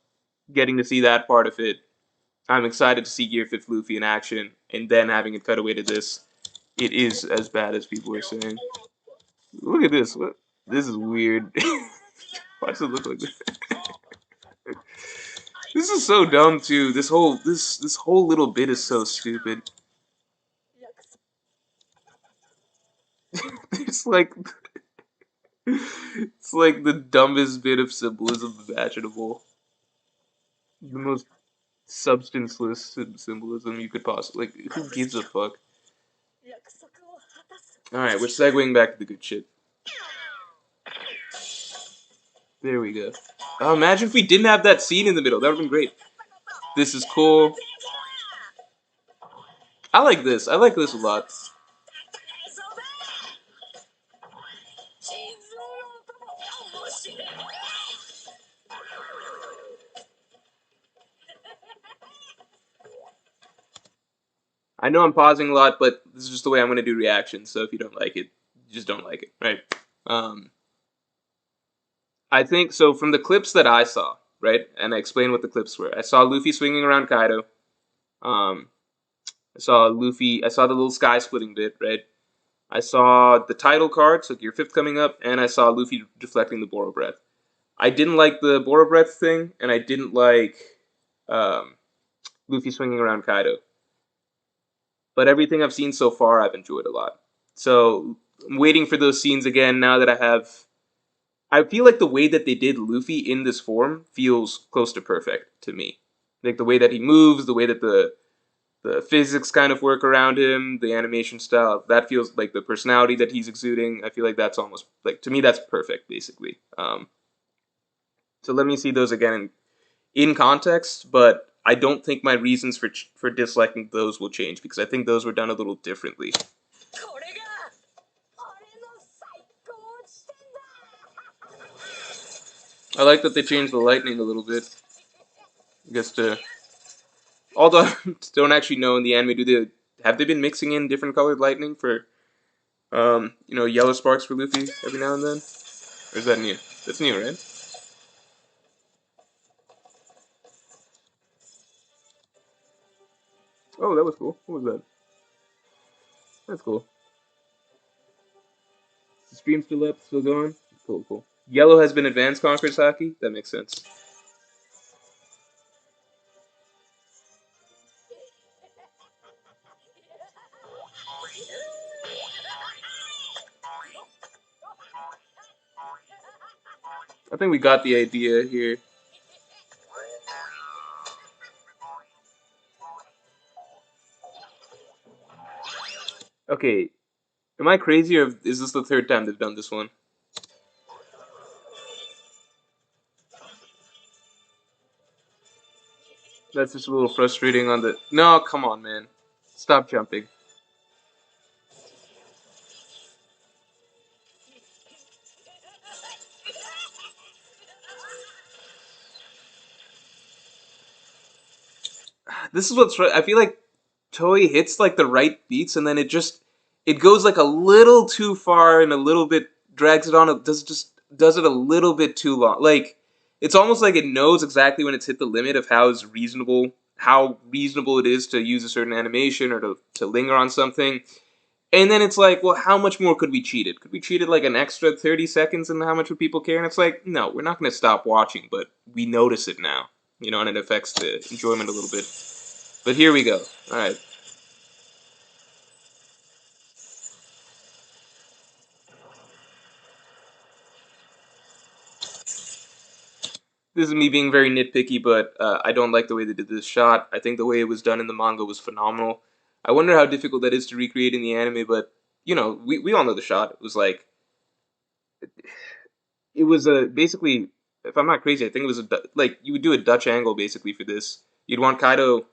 getting to see that part of it. I'm excited to see Gear Fifth Luffy in action, and then having it cut away to this. It is as bad as people are saying. Look at this. What? This is weird. Why does it look like this? This is so dumb too. This whole little bit is so stupid. It's like it's like the dumbest bit of symbolism imaginable. The most substanceless symbolism you could possibly like. Who gives a fuck? All right, we're segueing back to the good shit. There we go. Oh, imagine if we didn't have that scene in the middle. That would have been great. This is cool. I like this. I like this a lot. I know I'm pausing a lot, but this is just the way I'm going to do reactions. So if you don't like it, you just don't like it, right? Um, I think so. From the clips that I saw, right, and I explained what the clips were. I saw Luffy swinging around Kaido. Um, I saw Luffy. I saw the little sky splitting bit, right? I saw the title card, so Gear Fifth coming up, and I saw Luffy deflecting the Boro Breath. I didn't like the Boro Breath thing, and I didn't like um, Luffy swinging around Kaido. But everything I've seen so far, I've enjoyed a lot. So I'm waiting for those scenes again now that I have. I feel like the way that they did Luffy in this form feels close to perfect to me. Like the way that he moves, the way that the physics kind of work around him, the animation style, that feels like the personality that he's exuding. I feel like that's almost like to me that's perfect, basically. So let me see those again in context, but I don't think my reasons for disliking those will change because I think those were done a little differently. これが俺の最高地点だ I like that they changed the lightning a little bit. I guess to although I don't actually know in the anime, do they have they been mixing in different colored lightning for yellow sparks for Luffy every now and then? Or is that new? That's new, right? Oh, that was cool. What was that? That's cool. The stream still up, still going? Cool, cool. Yellow has been advanced Conqueror's Hockey? That makes sense. I think we got the idea here. Okay, am I crazy or is this the third time they've done this one? That's just a little frustrating on the. No, come on, man. Stop jumping. This is what's. I feel like Toei hits like the right beats and then it goes like a little too far and a little bit drags it on. It does it a little bit too long. Like it's almost like it knows exactly when it's hit the limit of how reasonable it is to use a certain animation or to linger on something. And then it's like, well, how much more could we cheat it? Could we cheat it like an extra 30 seconds and how much would people care? And it's like, no, we're not going to stop watching, but we notice it now, and it affects the enjoyment a little bit. But here we go. All right. This is me being very nitpicky, but I don't like the way they did this shot. I think the way it was done in the manga was phenomenal. I wonder how difficult that is to recreate in the anime, but we all know the shot. It was like it was a basically, if I'm not crazy, I think it was like you would do a Dutch angle basically for this. You'd want Kaido.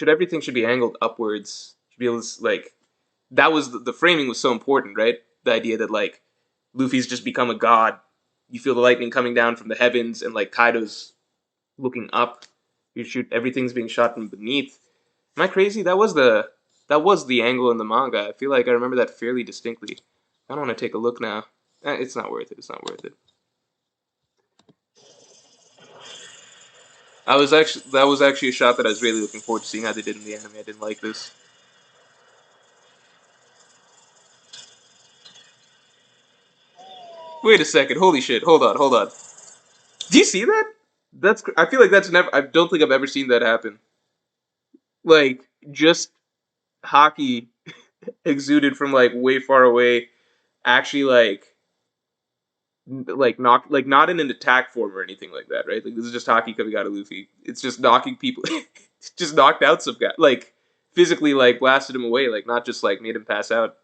Everything should be angled upwards. Should be able to like that was the framing was so important, right? The idea that like Luffy's just become a god. You feel the lightning coming down from the heavens, and like Kaido's looking up. You shoot everything's being shot from beneath. Am I crazy? That was the angle in the manga. I feel like I remember that fairly distinctly. I don't want to take a look now. It's not worth it. It's not worth it. That was actually a shot that I was really looking forward to seeing how they did in the anime. I didn't like this. Wait a second. Holy shit. Hold on. Hold on. Do you see that? I feel like that's never. I don't think I've ever seen that happen. Like just hockey exuded from like way far away. Actually, not in an attack form or anything like that, right? Like this is just hockey coming out of Luffy. It's just knocking people. It's just knocked out some guy, like physically, like blasted him away, like not just like made him pass out.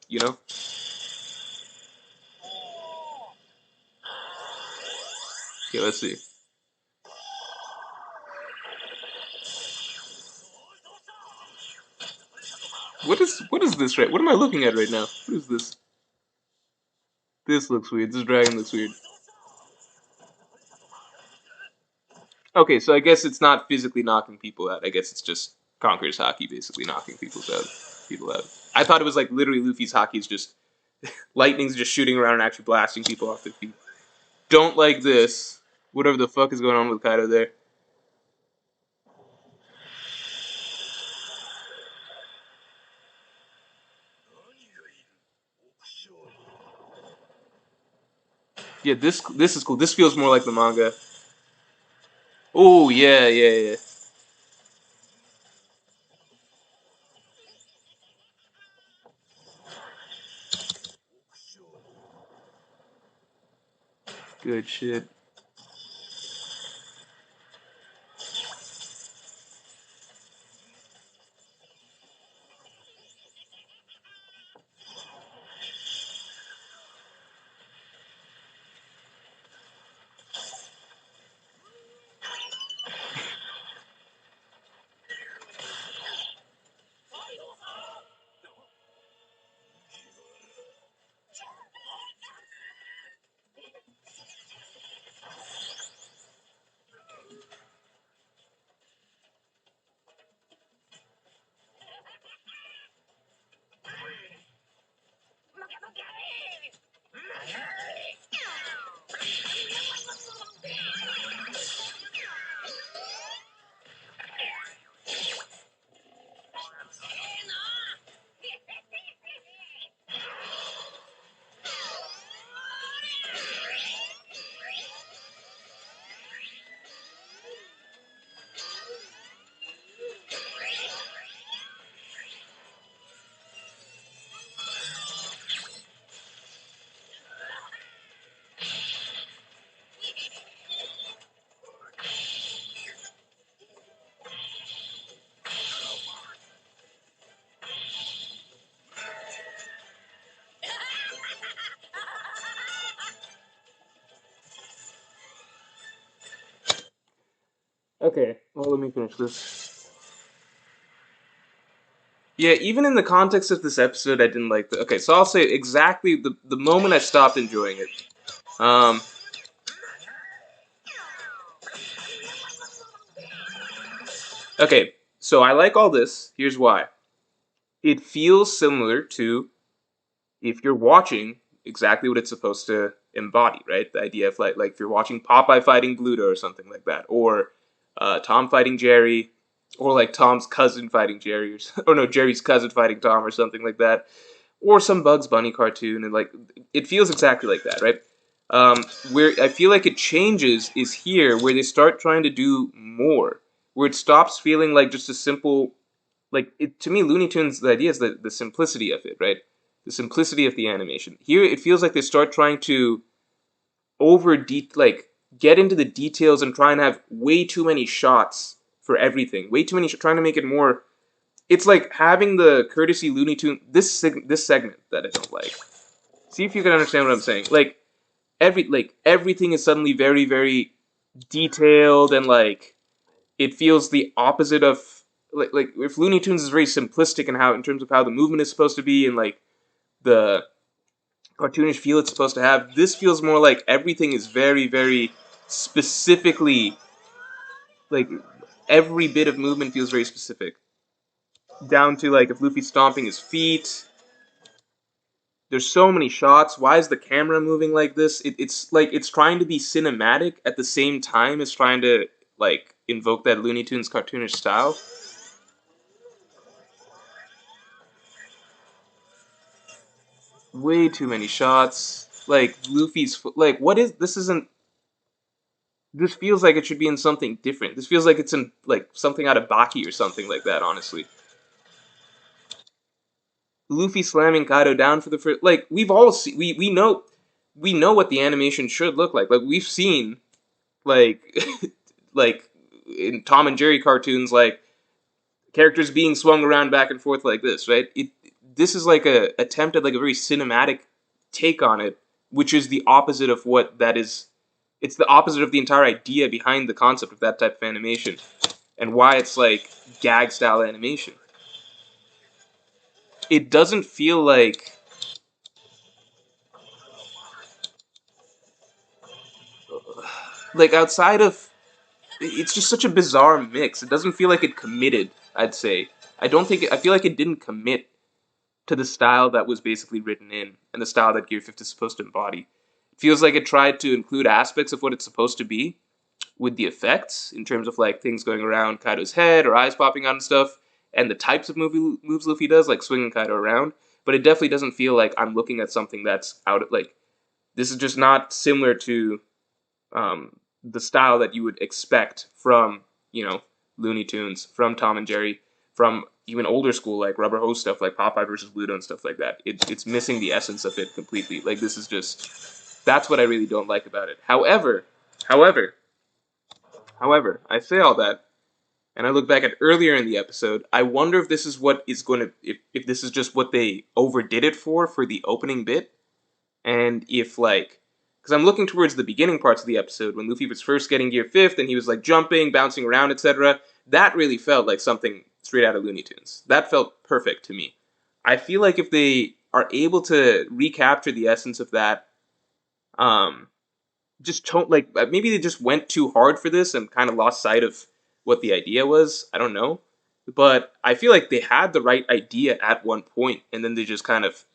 Okay, let's see. What is this right? What am I looking at right now? What is this? This looks weird. This dragon looks weird. Okay, so I guess it's not physically knocking people out. I guess it's just Conqueror's hockey basically knocking people out. I thought it was like literally Luffy's hockey is just lightning's just shooting around and actually blasting people off their feet. Don't like this. Whatever the fuck is going on with Kaido there. Yeah, this is cool. This feels more like the manga. Oh yeah, yeah, yeah. Good shit. Okay, well, let me finish this. Yeah, even in the context of this episode, I didn't like the. Okay, so I'll say exactly the moment I stopped enjoying it. Um, okay, so I like all this. Here's why. It feels similar to if you're watching exactly what it's supposed to embody, right? The idea of like if you're watching Popeye fighting Bluto or something like that, or Tom fighting Jerry, or like Tom's cousin fighting Jerry, or no, Jerry's cousin fighting Tom, or something like that, or some Bugs Bunny cartoon, and like it feels exactly like that, right? Where I feel like it changes is here, where they start trying to do more, where it stops feeling like just a simple like it, to me Looney Tunes, the idea is the simplicity of it, right? The simplicity of the animation. Here it feels like they start trying to like get into the details and try and have way too many shots for everything. Way too many trying to make it more. It's like having the courtesy Looney Tune this segment that I don't like. See if you can understand what I'm saying. Like everything is suddenly very detailed and like it feels the opposite of like if Looney Tunes is very simplistic in how in terms of how the movement is supposed to be and like the cartoonish feel it's supposed to have. This feels more like everything is very specifically like every bit of movement feels very specific. Down to like if Luffy's stomping his feet. There's so many shots. Why is the camera moving like this? It's like it's trying to be cinematic at the same time as trying to like invoke that Looney Tunes cartoonish style. Way too many shots. Like Luffy's like what is this isn't this feels like it should be in something different. This feels like it's in like something out of Baki or something like that, honestly. Luffy slamming Kaido down for the first like we've all seen we know what the animation should look like. Like we've seen like like in Tom and Jerry cartoons like characters being swung around back and forth like this, right? This is like a attempt at like a very cinematic take on it, which is the opposite of what that is. It's the opposite of the entire idea behind the concept of that type of animation, and why it's like gag style animation. It doesn't feel like outside of it's just such a bizarre mix. It doesn't feel like it committed. I'd say I don't think I feel like it didn't commit to the style that was basically written in and the style that Gear 5 is supposed to embody. It feels like it tried to include aspects of what it's supposed to be with the effects in terms of like things going around Kaido's head or eyes popping out and stuff, and the types of moves Luffy does, like swinging Kaido around. But it definitely doesn't feel like I'm looking at something that's out of like this is just not similar to the style that you would expect from Looney Tunes, from Tom and Jerry, from even older school like Rubber Hose stuff like Popeye versus Bluto and stuff like that. It's missing the essence of it completely. Like this is just That's what I really don't like about it. However, however, I say all that, and I look back at earlier in the episode. I wonder if this is what is going to, if this is just what they overdid it for the opening bit, and if like, because I'm looking towards the beginning parts of the episode when Luffy was first getting Gear Fifth and he was like jumping, bouncing around, etc. That really felt like something straight out of Looney Tunes. That felt perfect to me. I feel like if they are able to recapture the essence of that, um, just don't like maybe they just went too hard for this and kind of lost sight of what the idea was. I don't know, but I feel like they had the right idea at one point, and then they just kind of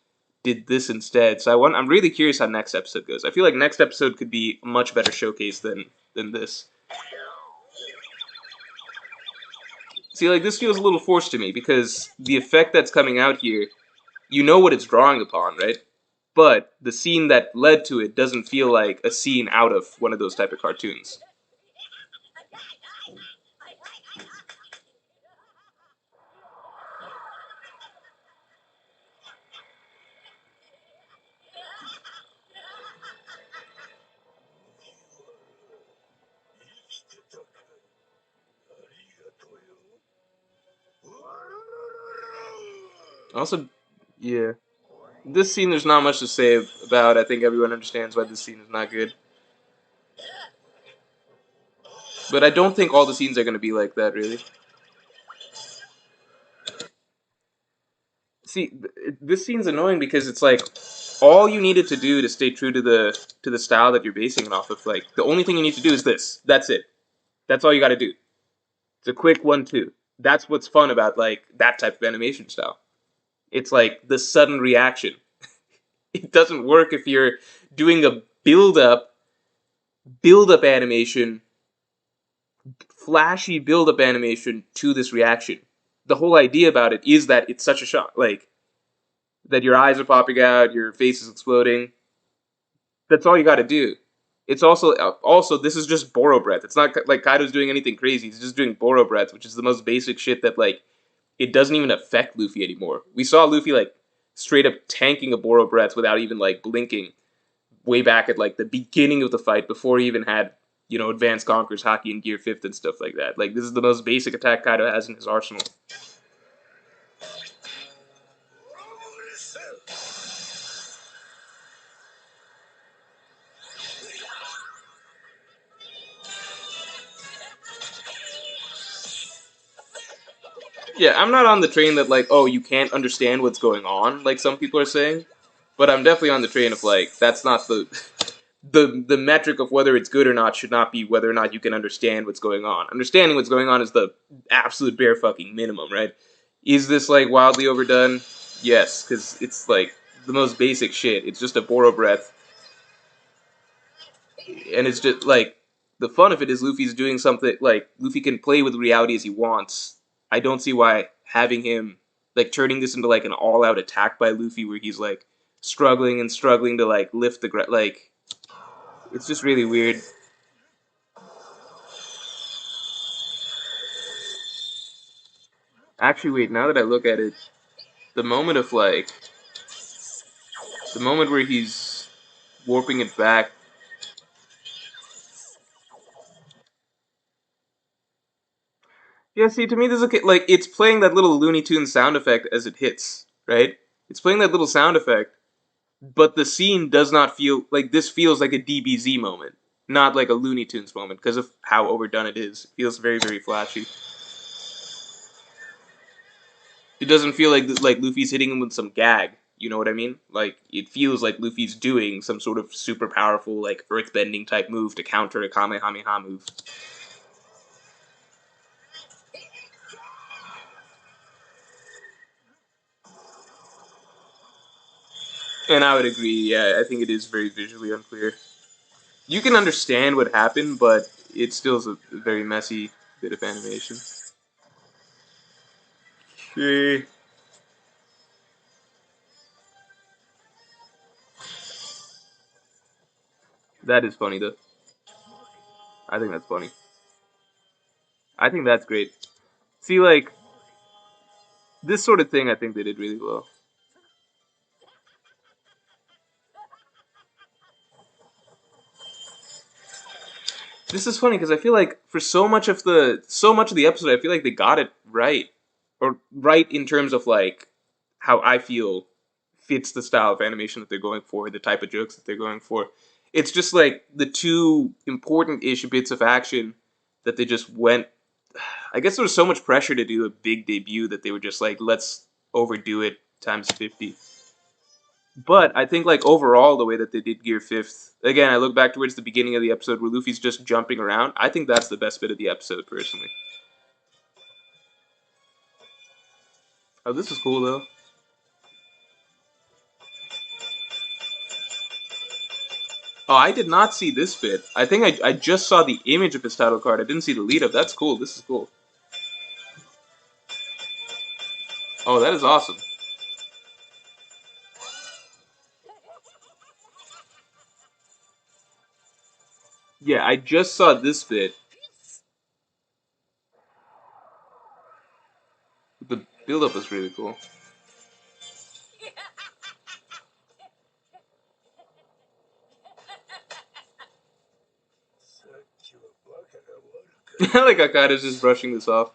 did this instead. So I'm really curious how next episode goes. I feel like next episode could be a much better showcase than this. See, like this feels a little forced to me because the effect that's coming out here, you know what it's drawing upon, right? But the scene that led to it doesn't feel like a scene out of one of those type of cartoons. Also, yeah, this scene there's not much to say about. I think everyone understands why this scene is not good. But I don't think all the scenes are going to be like that, really. See, this scene's annoying because it's like all you needed to do to stay true to the style that you're basing it off of. Like the only thing you need to do is this. That's it. That's all you got to do. It's a quick 1-2. That's what's fun about like that type of animation style. It's like the sudden reaction. It doesn't work if you're doing a build up animation, flashy build up animation to this reaction. The whole idea about it is that it's such a shock, like that your eyes are popping out, your face is exploding. That's all you got to do. It's also this is just Boro breath. It's not like Kaido's doing anything crazy. He's just doing Boro breath, which is the most basic shit that like it doesn't even affect Luffy anymore. We saw Luffy like straight up tanking a Boro breath without even like blinking way back at like the beginning of the fight before he even had advanced Conqueror's Haki and Gear Fifth and stuff like that. Like this is the most basic attack Kaido has in his arsenal. Yeah, I'm not on the train that like, oh, you can't understand what's going on, like some people are saying. But I'm definitely on the train of like, that's not the metric of whether it's good or not should not be whether or not you can understand what's going on. Understanding what's going on is the absolute bare fucking minimum, right? Is this like wildly overdone? Yes, because it's like the most basic shit. It's just a Boro breath, and it's just like the fun of it is Luffy's doing something like Luffy can play with reality as he wants. I don't see why having him like turning this into like an all-out attack by Luffy where he's like struggling and struggling to like lift the like it's just really weird. Actually, wait, now that I look at it, the moment of like the moment where he's warping it back. Yeah, see, to me, this is like it's playing that little Looney Tunes sound effect as it hits, right? It's playing that little sound effect, but the scene does not feel like this feels like a DBZ moment, not like a Looney Tunes moment because of how overdone it is. It feels very, very flashy. It doesn't feel like Luffy's hitting him with some gag. You know what I mean? Like it feels like Luffy's doing some sort of super powerful, like earthbending type move to counter a Kamehameha move. And I would agree. Yeah, I think it is very visually unclear. You can understand what happened, but it still is a very messy bit of animation. Okay. That is funny though. I think that's funny. I think that's great. See, like this sort of thing, I think they did really well. This is funny because I feel like for so much of the episode, I feel like they got it right, or right in terms of like how I feel fits the style of animation that they're going for, the type of jokes that they're going for. It's just like the two important-ish bits of action that they just went. I guess there was so much pressure to do a big debut that they were just like, let's overdo it times 50. But I think like overall the way that they did Gear Fifth, again, I look back towards the beginning of the episode where Luffy's just jumping around. I think that's the best bit of the episode, personally. Oh, this is cool though. Oh, I did not see this bit. I think I just saw the image of his title card. I didn't see the lead up. That's cool. This is cool. Oh, that is awesome. Yeah, I just saw this bit. The build up is really cool. Like Akada's just brushing this off.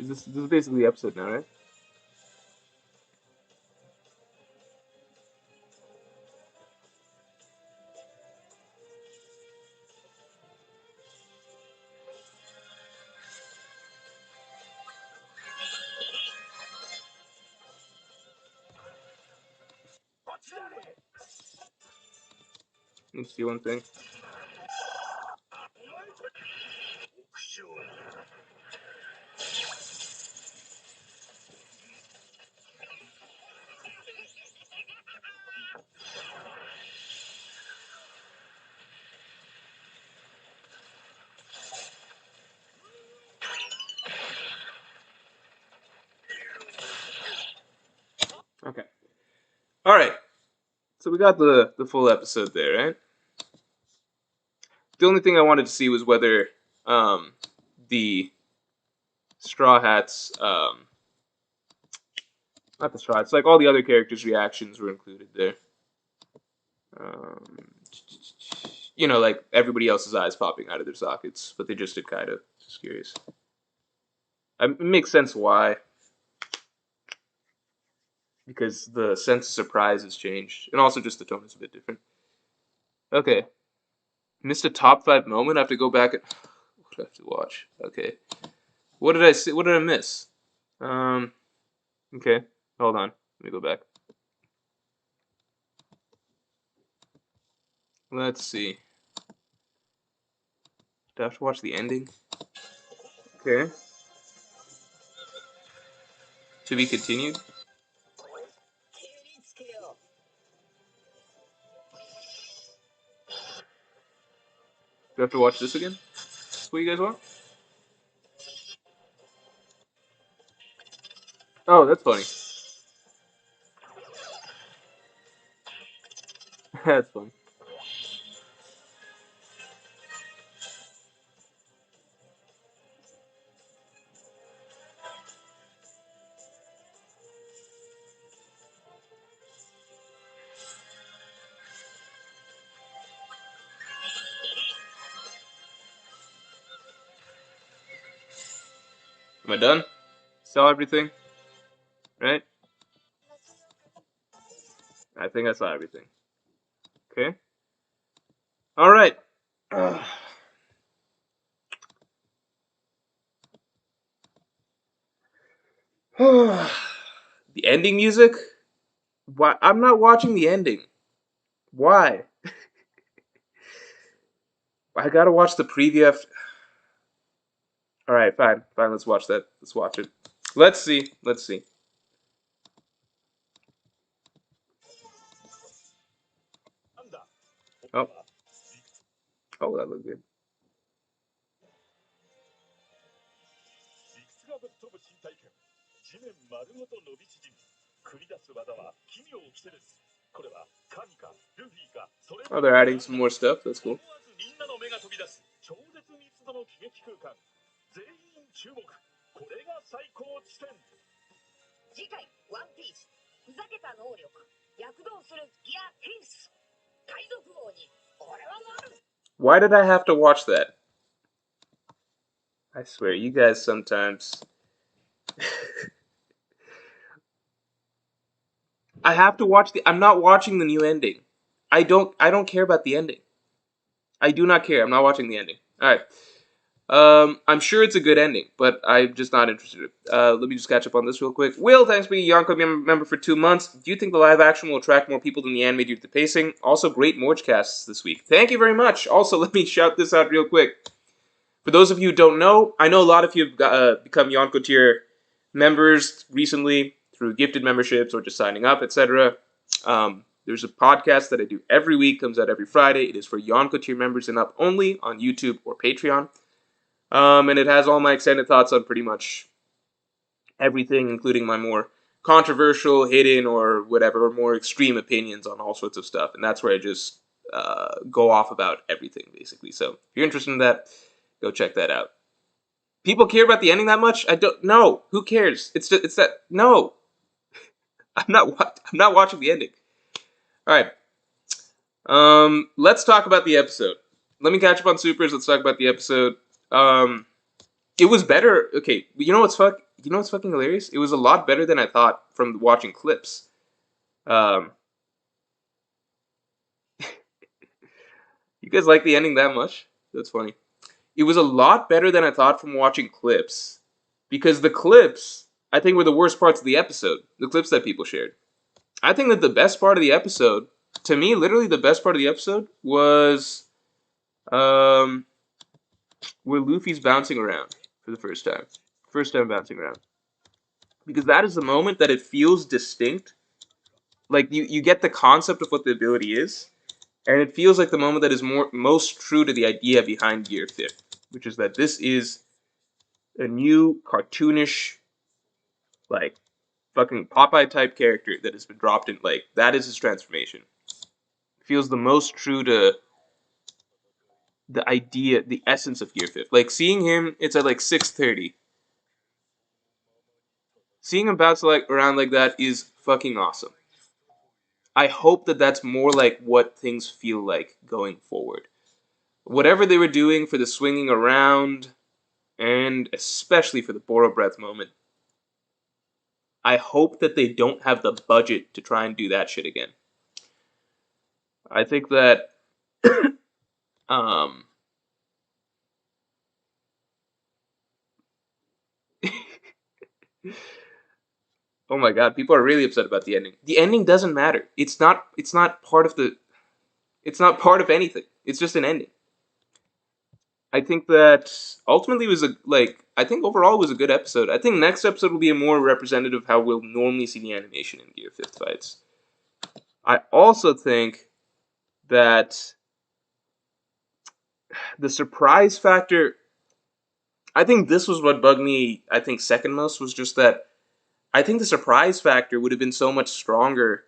This is basically the episode now, right? Let's see one thing. Okay. All right. So we got the full episode there, right? The only thing I wanted to see was whether the Straw Hats, not the Straw Hats, like all the other characters' reactions were included there. Um, like everybody else's eyes popping out of their sockets, but they just did kind of. Just curious. It makes sense why, because the sense of surprise has changed, and also just the tone is a bit different. Okay, missed a top 5 moment. I have to go back and what do I have to watch? Okay, what did I see? What did I miss? Um, okay, hold on. Let me go back. Let's see. Do I have to watch the ending? Okay. To be continued. Do I have to watch this again? That's what you guys want? Oh, that's funny. That's funny. Am I done? Saw everything? Right? I think I saw everything. Okay. All right. The ending music? Why? I'm not watching the ending. Why? I gotta watch the preview after. All right, fine, fine. Let's watch that. Let's watch it. Let's see. Let's see. Oh, oh, that looked good. Oh, they're adding some more stuff. That's cool. 次回ワンピースふざけた能力躍動するギアフェイス海賊王に俺はなる Why did I have to watch that? I swear, you guys sometimes. I have to watch the. I'm not watching the new ending. I don't care about the ending. I do not care. I'm not watching the ending. All right. I'm sure it's a good ending, but I'm just not interested. Let me just catch up on this real quick. Will, thanks for being a Yonko member for 2 months. Do you think the live action will attract more people than the anime due to the pacing? Also, great Morj casts this week. Thank you very much. Also, let me shout this out real quick. For those of you who don't know, I know a lot of you have become Yonko tier members recently through gifted memberships or just signing up, etc. There's a podcast that I do every week, comes out every Friday. It is for Yonko tier members and up only on YouTube or Patreon. And it has all my extended thoughts on pretty much everything, including my more controversial, hidden, or whatever, more extreme opinions on all sorts of stuff. And that's where I just go off about everything, basically. So if you're interested in that, go check that out. People care about the ending that much? I don't know. Who cares? It's that no. I'm not watching the ending. All right. Let's talk about the episode. Let me catch up on supers. Let's talk about the episode. It was better. Okay, you know what's fucking hilarious? It was a lot better than I thought from watching clips. You guys like the ending that much? That's funny. It was a lot better than I thought from watching clips, because the clips I think were the worst parts of the episode. The clips that people shared. I think that the best part of the episode, to me, literally the best part of the episode was where Luffy's bouncing around for the first time. First time bouncing around. Because that is the moment that it feels distinct. Like you get the concept of what the ability is, and it feels like the moment that is most true to the idea behind Gear 5th, which is that this is a new cartoonish, like fucking Popeye type character that has been dropped in. Like that is his transformation. It feels the most true to the idea, the essence of Gear 5th. Like seeing him, it's at like 6:30. Seeing him bounce like around like that is fucking awesome. I hope that that's more like what things feel like going forward. Whatever they were doing for the swinging around, and especially for the Boro Breath moment, I hope that they don't have the budget to try and do that shit again. I think that um oh my god, people are really upset about the ending. The ending doesn't matter. It's not part of the it's not part of anything. It's just an ending. I think that ultimately was I think overall it was a good episode. I think next episode will be a more representative of how we'll normally see the animation in Gear 5th fights. I also think that the surprise factor, I think this was what bugged me, I think second most, was just that I think the surprise factor would have been so much stronger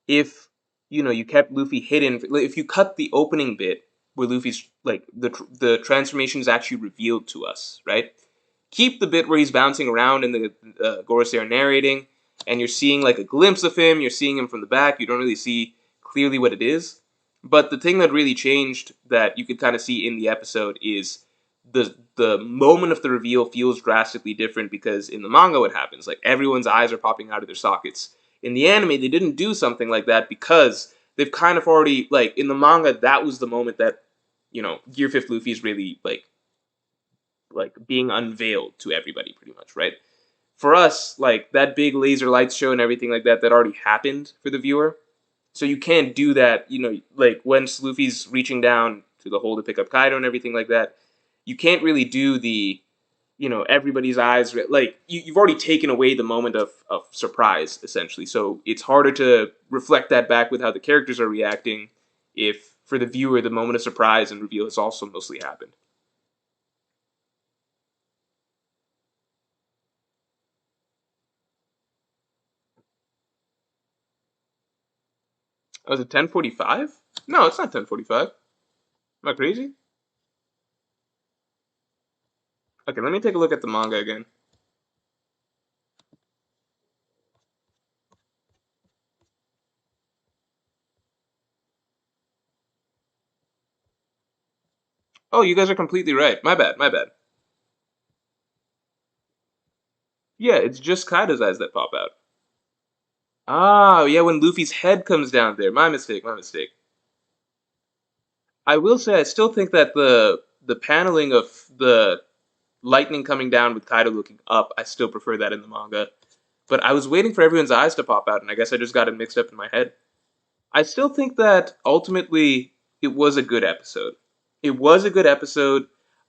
if you kept Luffy hidden. Like, if you cut the opening bit where Luffy's like the transformation is actually revealed to us, right? Keep the bit where he's bouncing around and the Gorosei are narrating, and you're seeing like a glimpse of him. You're seeing him from the back. You don't really see clearly what it is. But the thing that really changed that you could kind of see in the episode is the moment of the reveal feels drastically different, because in the manga what happens, like everyone's eyes are popping out of their sockets. In the anime they didn't do something like that because they've kind of already, like in the manga, that was the moment that Gear 5th Luffy's really like being unveiled to everybody pretty much, right? For us, like that big laser lights show and everything like that already happened for the viewer. So you can't do that, like when Luffy's reaching down to the hole to pick up Kaido and everything like that. You can't really do the, everybody's eyes, like you've already taken away the moment of surprise, essentially. So it's harder to reflect that back with how the characters are reacting if, for the viewer, the moment of surprise and reveal has also mostly happened. Oh, is it 10:45? No, it's not 10:45. Am I crazy? Okay, let me take a look at the manga again. Oh, you guys are completely right. My bad, my bad. Yeah, it's just Kaido's eyes that pop out. Ah, yeah, when Luffy's head comes down there. My mistake, my mistake. I will say I still think that the paneling of the lightning coming down with Kaido looking up, I still prefer that in the manga. But I was waiting for everyone's eyes to pop out, and I guess I just got it mixed up in my head. I still think that ultimately it was a good episode. It was a good episode.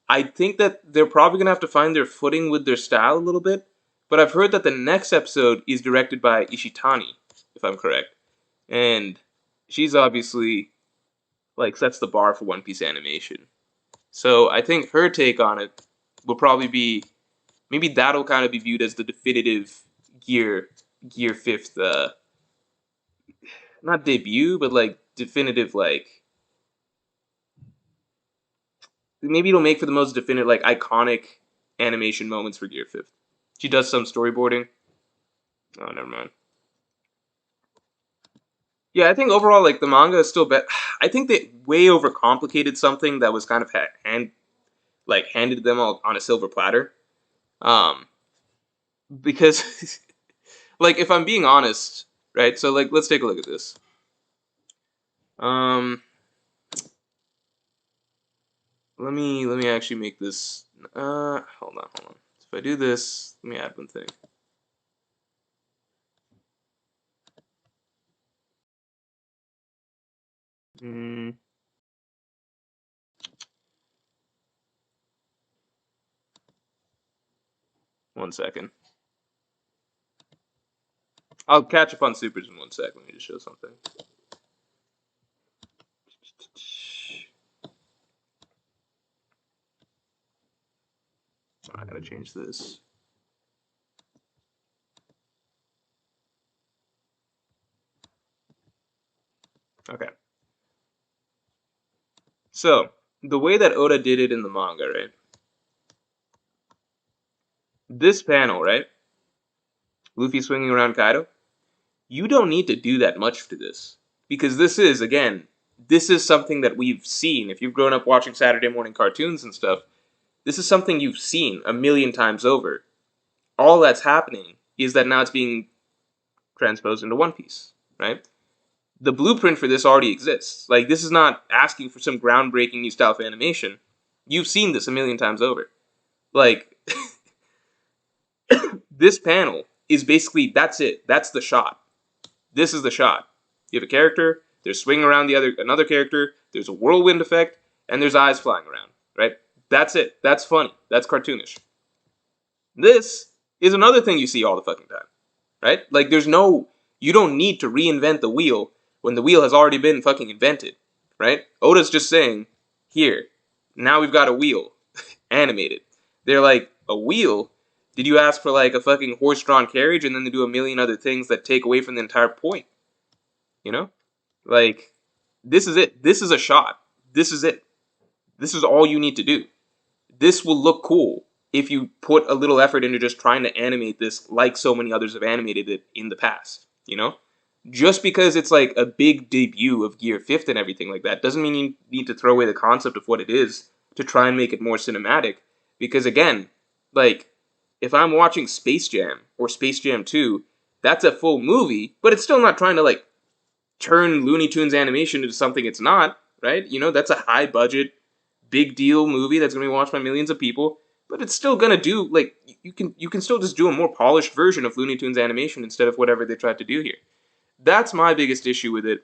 I think that they're probably gonna have to find their footing with their style a little bit. But I've heard that the next episode is directed by Ishitani, if I'm correct. And she's obviously like sets the bar for One Piece animation. So I think her take on it will probably be maybe that'll kind of be viewed as the definitive Gear Fifth not debut, but like definitive like maybe it'll make for the most definitive like iconic animation moments for Gear Fifth. She does some storyboarding. Oh, never mind. Yeah, I think overall like the manga is still better. I think they way overcomplicated something that was kind of handed to them all on a silver platter. Um, because like if I'm being honest, right? So like let's take a look at this. Um, let me actually make this. Hold on, hold on. If I do this, let me add one thing. Mm, 1 second. I'll catch up on supers in 1 sec. Let me just show something. I gotta change this. Okay. So the way that Oda did it in the manga, right? This panel, right? Luffy swinging around Kaido. You don't need to do that much to this because this is again, this is something that we've seen. If you've grown up watching Saturday morning cartoons and stuff, this is something you've seen a million times over. All that's happening is that now it's being transposed into One Piece, right? The blueprint for this already exists. Like this is not asking for some groundbreaking new style of animation. You've seen this a million times over. Like this panel is basically that's it. That's the shot. This is the shot. You have a character, there's swinging around another character, there's a whirlwind effect, and there's eyes flying around, right? That's it. That's funny. That's cartoonish. This is another thing you see all the fucking time, right? Like you don't need to reinvent the wheel when the wheel has already been fucking invented, right? Oda's just saying, here, now we've got a wheel, animated. They're like, a wheel? Did you ask for like a fucking horse-drawn carriage and then they do a million other things that take away from the entire point? You know? Like, this is it. This is a shot. This is it. This is all you need to do. This will look cool if you put a little effort into just trying to animate this like so many others have animated it in the past, you know? Just because it's like a big debut of Gear 5th and everything like that doesn't mean you need to throw away the concept of what it is to try and make it more cinematic. Because again, like, if I'm watching Space Jam or Space Jam 2, that's a full movie, but it's still not trying to like turn Looney Tunes animation into something it's not, right? You know, that's a high budget, big deal movie that's gonna be watched by millions of people, but it's still gonna do like you can still just do a more polished version of Looney Tunes animation instead of whatever they tried to do here. That's my biggest issue with it.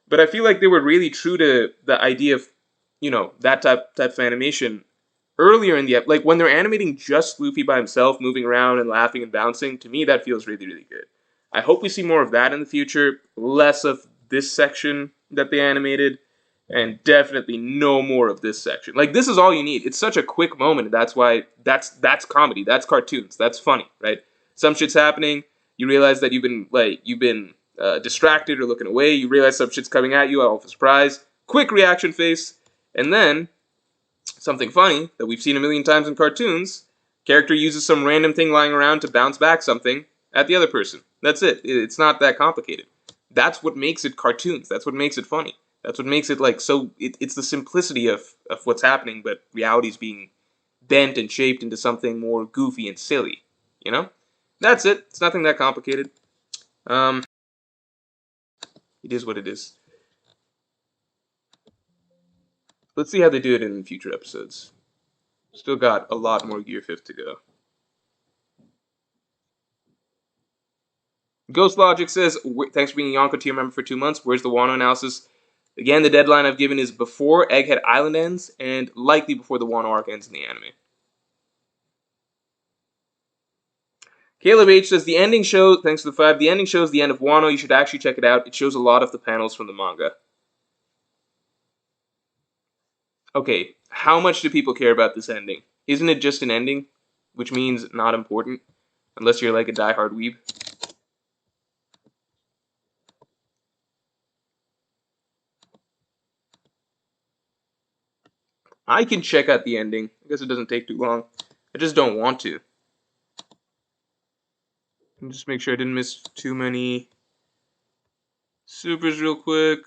But I feel like they were really true to the idea of, that type of animation earlier in the like when they're animating just Luffy by himself, moving around and laughing and bouncing. To me, that feels really really good. I hope we see more of that in the future. Less of this section that they animated, and definitely no more of this section. Like this is all you need. It's such a quick moment. That's why that's comedy. That's cartoons. That's funny, right? Some shit's happening. You realize that you've been distracted or looking away. You realize some shit's coming at you out of surprise. Quick reaction face, and then something funny that we've seen a million times in cartoons. Character uses some random thing lying around to bounce back something at the other person. That's it. It's not that complicated. That's what makes it cartoons. That's what makes it funny. That's what makes it like so. It's the simplicity of what's happening, but reality's being bent and shaped into something more goofy and silly. You know, that's it. It's nothing that complicated. Um, it is what it is. Let's see how they do it in future episodes. Still got a lot more Gear 5 to go. Ghost Logic says, thanks for being a Yonko tier member for 2 months. Where's the Wano analysis? Again, the deadline I've given is before Egghead Island ends, and likely before the Wano arc ends in the anime. Caleb H says, the ending shows, thanks to the 5, the ending shows the end of Wano. You should actually check it out. It shows a lot of the panels from the manga. Okay, how much do people care about this ending? Isn't it just an ending? Which means not important. Unless you're like a diehard weeb. I can check out the ending. I guess it doesn't take too long. I just don't want to. And just make sure I didn't miss too many supers real quick.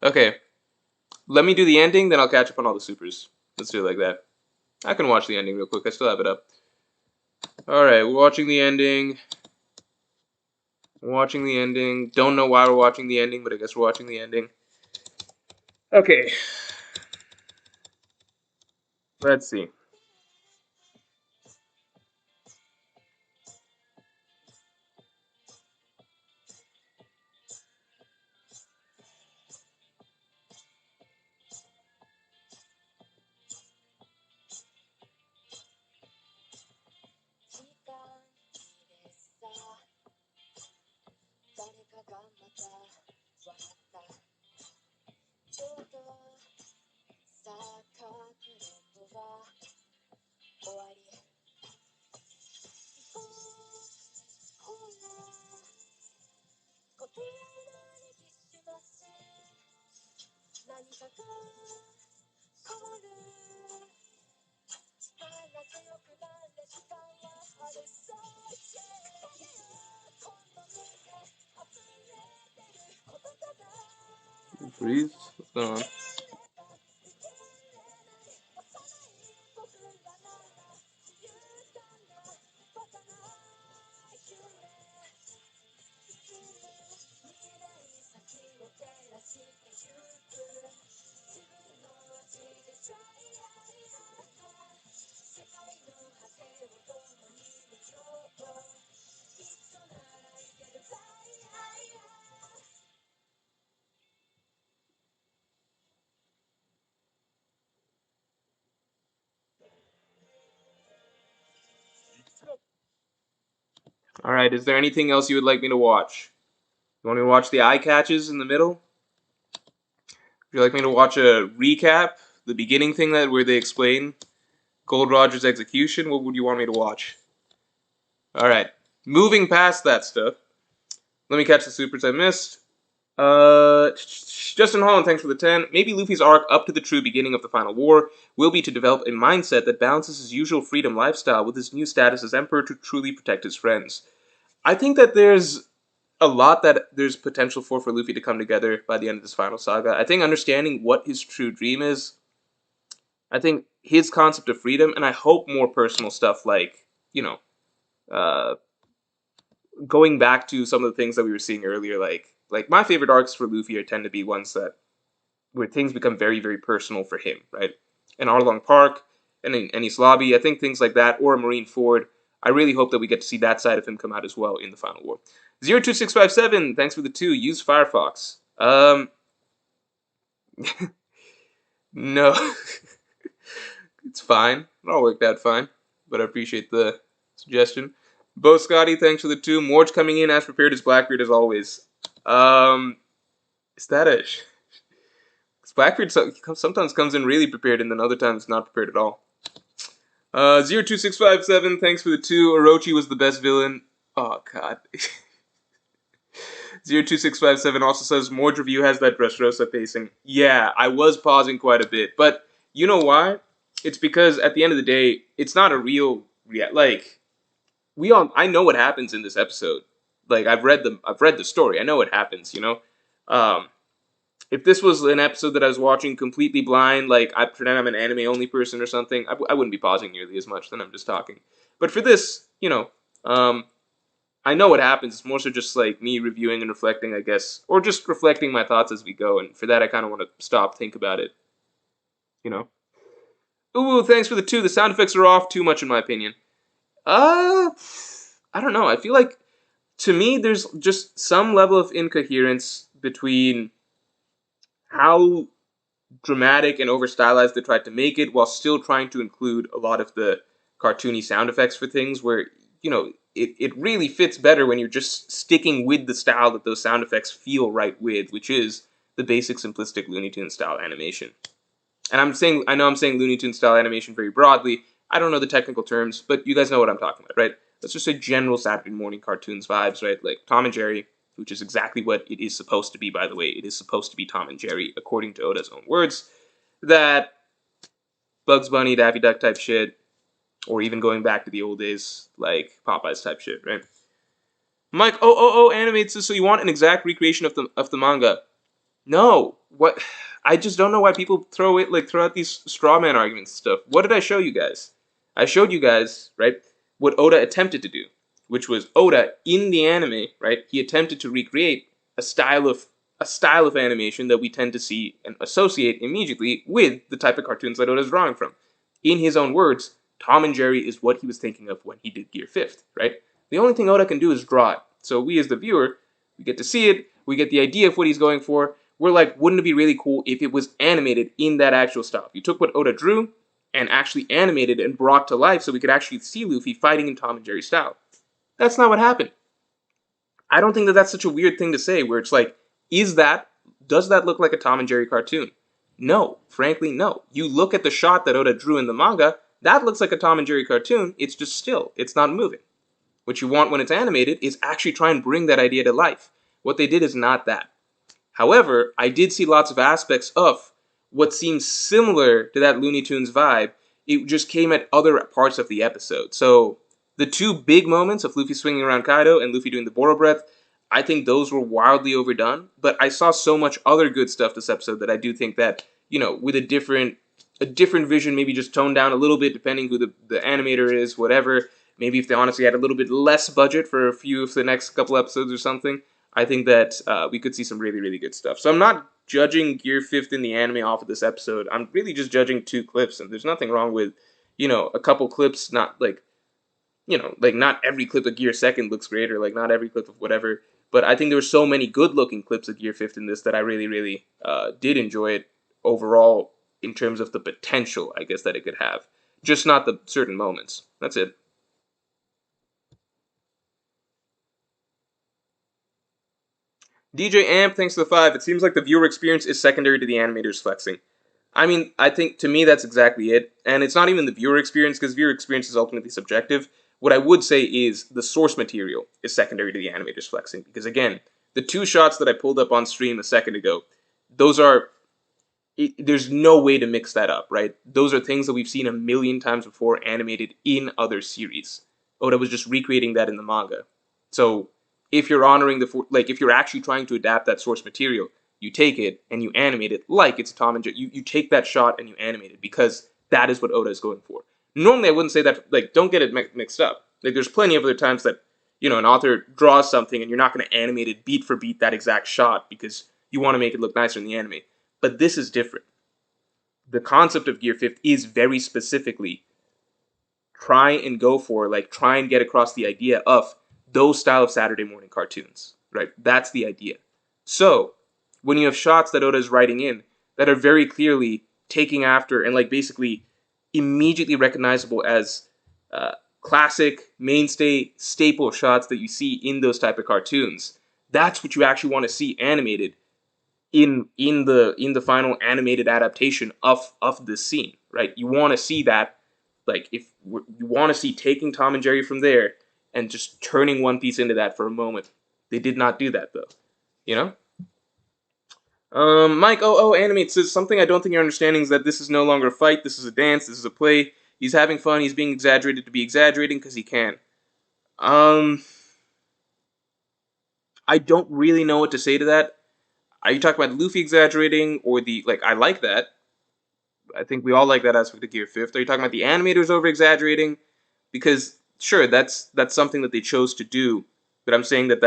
Okay. Let me do the ending, then I'll catch up on all the supers. Let's do it like that. I can watch the ending real quick. I still have it up. Alright, we're watching the ending. Watching the ending. Don't know why we're watching the ending, but I guess we're watching the ending. Okay. Let's see. Freeze? What's going on? Alright, is there anything else you would like me to watch? You want me to watch the eye catches in the middle? Would you like me to watch a recap? The beginning thing that where they explain Gold Roger's execution? What would you want me to watch? Alright. Moving past that stuff. Let me catch the supers I missed. Justin Holland, thanks for the 10. Maybe Luffy's arc up to the true beginning of the final war will be to develop a mindset that balances his usual freedom lifestyle with his new status as emperor to truly protect his friends. I think that there's a lot that there's potential for Luffy to come together by the end of this final saga. I think understanding what his true dream is, I think his concept of freedom, and I hope more personal stuff like, you know, going back to some of the things that we were seeing earlier, like my favorite arcs for Luffy tend to be ones that where things become very, very personal for him, right? In Arlong Park and in Enies Lobby, I think things like that, or Marine Ford, I really hope that we get to see that side of him come out as well in the final war. 02657, thanks for the 2. Use Firefox. No. It's fine. It all worked out fine. But I appreciate the suggestion. Bo Scotty, thanks for the 2. Morj coming in as prepared as Blackbeard as always. Is that a Blackbeard sometimes comes in really prepared and then other times not prepared at all. 02657, thanks for the 2. Orochi was the best villain. Oh, God. 02657 also says, Morj review has that Dressrosa pacing. Yeah, I was pausing quite a bit, but you know why? It's because at the end of the day, it's not a real, like, I know what happens in this episode. Like, I've read the story. I know what happens, you know? If this was an episode that I was watching completely blind, like I pretend I'm an anime only person or something, I wouldn't be pausing nearly as much. Then I'm just talking. But for this, I know what happens. It's more so just like me reviewing and reflecting, I guess, or just reflecting my thoughts as we go. And for that, I kind of want to stop, think about it. You know. Ooh, thanks for the 2. The sound effects are off too much in my opinion. I don't know. I feel like to me, there's just some level of incoherence between how dramatic and over stylized they tried to make it while still trying to include a lot of the cartoony sound effects for things where, it really fits better when you're just sticking with the style that those sound effects feel right with, which is the basic simplistic Looney Tunes style animation. And I know I'm saying Looney Tunes style animation very broadly. I don't know the technical terms, but you guys know what I'm talking about, right? Let's just say general Saturday morning cartoons vibes, right? Like Tom and Jerry, which is exactly what it is supposed to be, by the way. It is supposed to be Tom and Jerry, according to Oda's own words. That Bugs Bunny, Daffy Duck type shit, or even going back to the old days, like Popeyes type shit, right? Mike, animates this, so you want an exact recreation of the manga. No. What? I just don't know why people throw out these straw man arguments and stuff. What did I show you guys? I showed you guys, right, what Oda attempted to do, which was Oda in the anime, right? He attempted to recreate a style of animation that we tend to see and associate immediately with the type of cartoons that Oda's drawing from. In his own words, Tom and Jerry is what he was thinking of when he did Gear 5th, right? The only thing Oda can do is draw it. So we as the viewer, we get to see it, we get the idea of what he's going for. We're like, wouldn't it be really cool if it was animated in that actual style? You took what Oda drew and actually animated and brought to life so we could actually see Luffy fighting in Tom and Jerry style. That's not what happened. I don't think that that's such a weird thing to say where it's like, does that look like a Tom and Jerry cartoon? No, frankly, no. You look at the shot that Oda drew in the manga, that looks like a Tom and Jerry cartoon, it's just still, it's not moving. What you want when it's animated is actually try and bring that idea to life. What they did is not that. However, I did see lots of aspects of what seems similar to that Looney Tunes vibe. It just came at other parts of the episode. So the 2 big moments of Luffy swinging around Kaido and Luffy doing the Boro Breath, I think those were wildly overdone. But I saw so much other good stuff this episode that I do think that, with a different vision, maybe just toned down a little bit depending who the animator is, whatever. Maybe if they honestly had a little bit less budget for a few of the next couple episodes or something, I think that we could see some really, really good stuff. So I'm not judging Gear 5th in the anime off of this episode. I'm really just judging 2 clips, and there's nothing wrong with, a couple clips, not like, not every clip of Gear 2nd looks great, or like not every clip of whatever. But I think there were so many good-looking clips of Gear 5th in this that I really, really did enjoy it overall in terms of the potential, I guess, that it could have. Just not the certain moments. That's it. DJ Amp, thanks to the 5. It seems like the viewer experience is secondary to the animators flexing. I mean, I think to me that's exactly it. And it's not even the viewer experience, because viewer experience is ultimately subjective. What I would say is the source material is secondary to the animators flexing. Because again, the 2 shots that I pulled up on stream a second ago, there's no way to mix that up, right? Those are things that we've seen a million times before animated in other series. Oda was just recreating that in the manga. So if you're honoring if you're actually trying to adapt that source material, you take it and you animate it like it's Tom and Jerry. You take that shot and you animate it because that is what Oda is going for. Normally, I wouldn't say that. Don't get it mixed up. There's plenty of other times that an author draws something and you're not going to animate it beat for beat that exact shot because you want to make it look nicer in the anime. But this is different. The concept of Gear 5th is very specifically try and get across the idea of those style of Saturday morning cartoons, right? That's the idea. So, when you have shots that Oda is writing in that are very clearly taking after and basically immediately recognizable as classic, mainstay, staple shots that you see in those type of cartoons, that's what you actually want to see animated in the final animated adaptation of this scene, right? You want to see that, like, if you want to see taking Tom and Jerry from there and just turning One Piece into that for a moment. They did not do that though, you know. Mike Animate says something I don't think you're understanding is that this is no longer a fight. This is a dance. This is a play. He's having fun. He's being exaggerated to be exaggerating because he can. Um, I don't really know what to say to that. Are you talking about Luffy exaggerating or the like? I like that. I think we all like that aspect of Gear Fifth. Are you talking about the animators over exaggerating? Because sure, that's something that they chose to do, but I'm saying that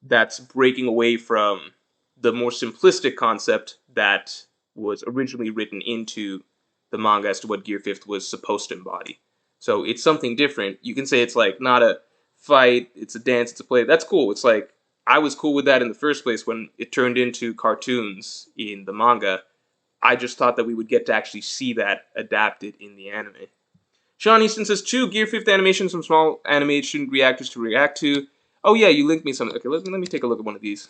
that's breaking away from the more simplistic concept that was originally written into the manga as to what Gear Fifth was supposed to embody. So it's something different. You can say it's like not a fight, it's a dance, it's a play. That's cool. It's like I was cool with that in the first place when it turned into cartoons in the manga. I just thought that we would get to actually see that adapted in the anime. Sean Easton says, two Gear 5th animations from small animation reactors to react to. Oh yeah, you linked me something. Okay, let me take a look at one of these.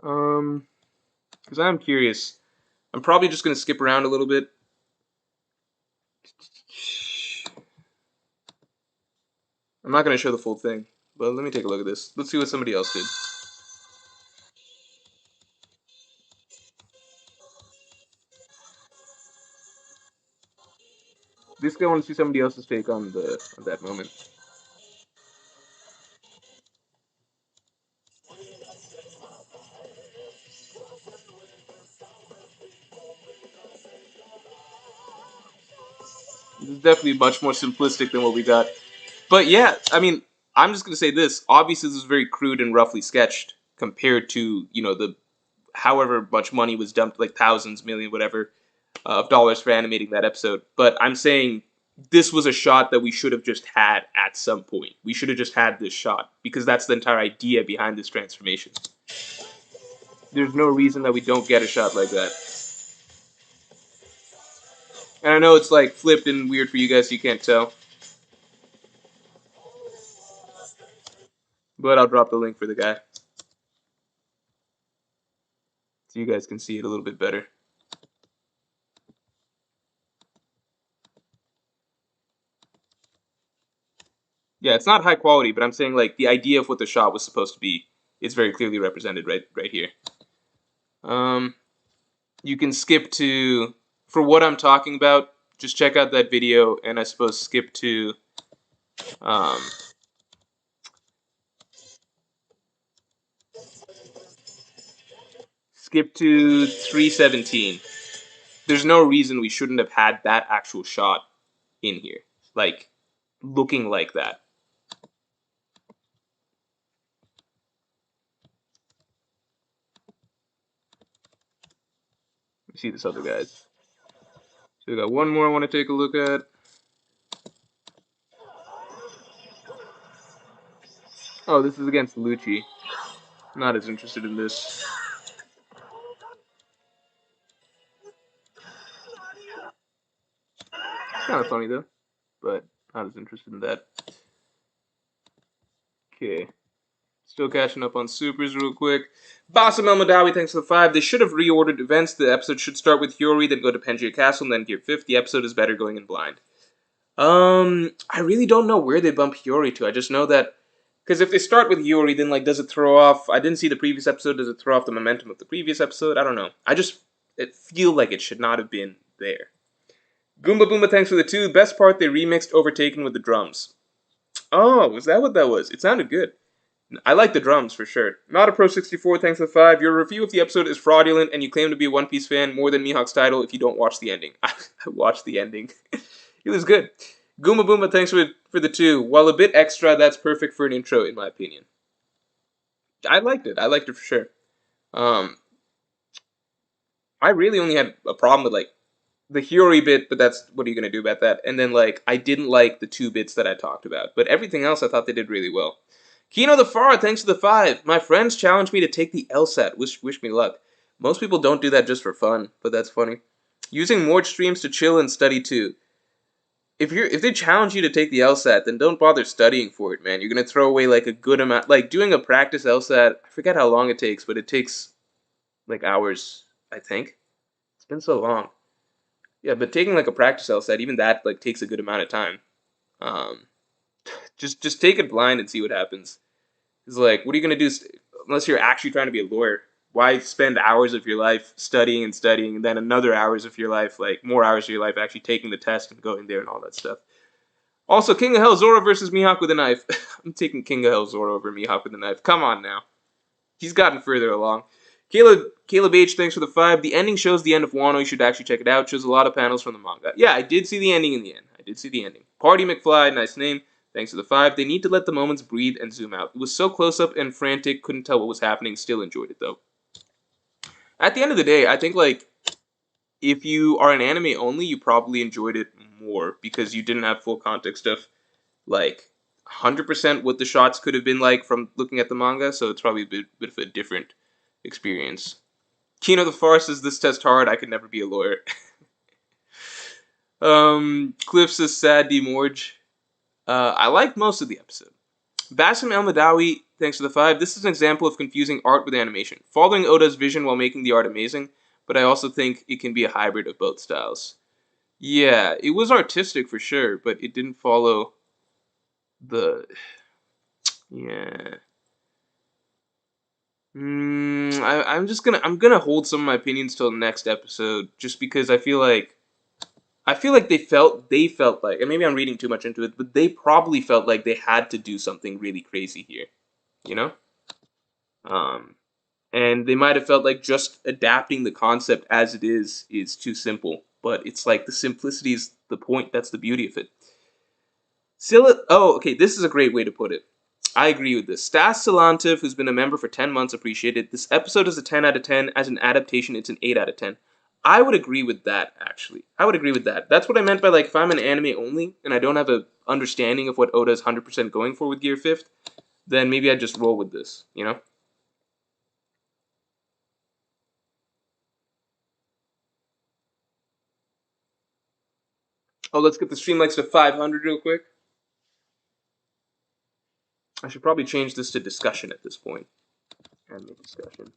Because I'm curious. I'm probably just going to skip around a little bit. I'm not going to show the full thing, but let me take a look at this. Let's see what somebody else did. This guy wants to see somebody else's take on that moment. This is definitely much more simplistic than what we got. But yeah, I mean, I'm just gonna say this. Obviously, this is very crude and roughly sketched compared to the however much money was dumped, like thousands, million, whatever, of dollars for animating that episode. But I'm saying this was a shot that we should have just had at some point. We should have just had this shot because that's the entire idea behind this transformation. There's no reason that we don't get a shot like that. And I know it's like flipped and weird for you guys, so you can't tell. But I'll drop the link for the guy so you guys can see it a little bit better. Yeah, it's not high quality, but I'm saying like the idea of what the shot was supposed to be is very clearly represented right here. You can skip to for what I'm talking about. Just check out that video, and I suppose skip to um, skip to 317. There's no reason we shouldn't have had that actual shot in here, like looking like that. Let me see this other guys. So we got one more I want to take a look at. Oh, this is against Lucci. Not as interested in this. Kind of funny though, but not as interested in that. Okay. Still catching up on supers real quick. Bassam El Madawi, thanks for the 5. They should have reordered events. The episode should start with Hiyori, then go to Pangaea Castle, and then Gear 5th. The episode is better going in blind. I really don't know where they bump Hiyori to. I just know that because if they start with Hiyori, then like, does it throw off? I didn't see the previous episode. Does it throw off the momentum of the previous episode? I don't know. It feel like it should not have been there. Goomba Boomba, thanks for the 2. Best part, they remixed Overtaken with the drums. Oh, was that what that was? It sounded good. I like the drums for sure. Not a Pro 64, thanks for the 5. Your review of the episode is fraudulent, and you claim to be a One Piece fan more than Mihawk's title if you don't watch the ending. I watched the ending. It was good. Goomba Boomba, thanks for the 2. While a bit extra, that's perfect for an intro, in my opinion. I liked it. I liked it for sure. I really only had a problem with like the Hiyori bit, but that's what are you gonna do about that? And then like I didn't like the 2 bits that I talked about, but everything else I thought they did really well. Kino the Far, thanks for the 5. My friends challenged me to take the LSAT. Wish me luck. Most people don't do that just for fun, but that's funny. Using Morj streams to chill and study too. if they challenge you to take the LSAT, then don't bother studying for it, man. You're gonna throw away like a good amount. Like doing a practice LSAT, I forget how long it takes, but it takes like hours, I think. It's been so long. Yeah, but taking like a practice LSAT, even that like takes a good amount of time. Um, just take it blind and see what happens. It's like, what are you gonna do unless you're actually trying to be a lawyer? Why spend hours of your life studying and studying, and then another hours of your life, like more hours of your life, actually taking the test and going there and all that stuff? Also, King of Hell Zoro versus Mihawk with a knife. I'm taking King of Hell Zoro over Mihawk with a knife. Come on now. He's gotten further along. Caleb H, thanks for the 5. The ending shows the end of Wano. You should actually check it out. Shows a lot of panels from the manga. Yeah, I did see the ending in the end. I did see the ending. Party McFly, nice name. Thanks for the 5. They need to let the moments breathe and zoom out. It was so close up and frantic, couldn't tell what was happening. Still enjoyed it though. At the end of the day, I think like if you are an anime only, you probably enjoyed it more because you didn't have full context of like 100% what the shots could have been like from looking at the manga, so it's probably a bit of a different experience. Kino the Farce says this test hard, I could never be a lawyer. Cliff says sad D Morj. I liked most of the episode. Bassem El Madawi, thanks for the 5. This is an example of confusing art with animation. Following Oda's vision while making the art amazing, but I also think it can be a hybrid of both styles. Yeah, it was artistic for sure, but it didn't follow the... Yeah. I'm gonna hold some of my opinions till the next episode, just because I feel like they felt like, and maybe I'm reading too much into it, but they probably felt like they had to do something really crazy here, you know? Um, and they might have felt like just adapting the concept as it is too simple, but it's like the simplicity is the point. That's the beauty of it. Oh, okay, this is a great way to put it. I agree with this. Stas Silantiv, who's been a member for 10 months, appreciated. This episode is a 10 out of 10. As an adaptation, it's an 8 out of 10. I would agree with that, actually. I would agree with that. That's what I meant by, like, if I'm an anime only, and I don't have a understanding of what Oda is 100% going for with Gear 5th, then maybe I'd just roll with this, you know? Oh, let's get the stream likes to 500 real quick. I should probably change this to discussion at this point. Anime discussion.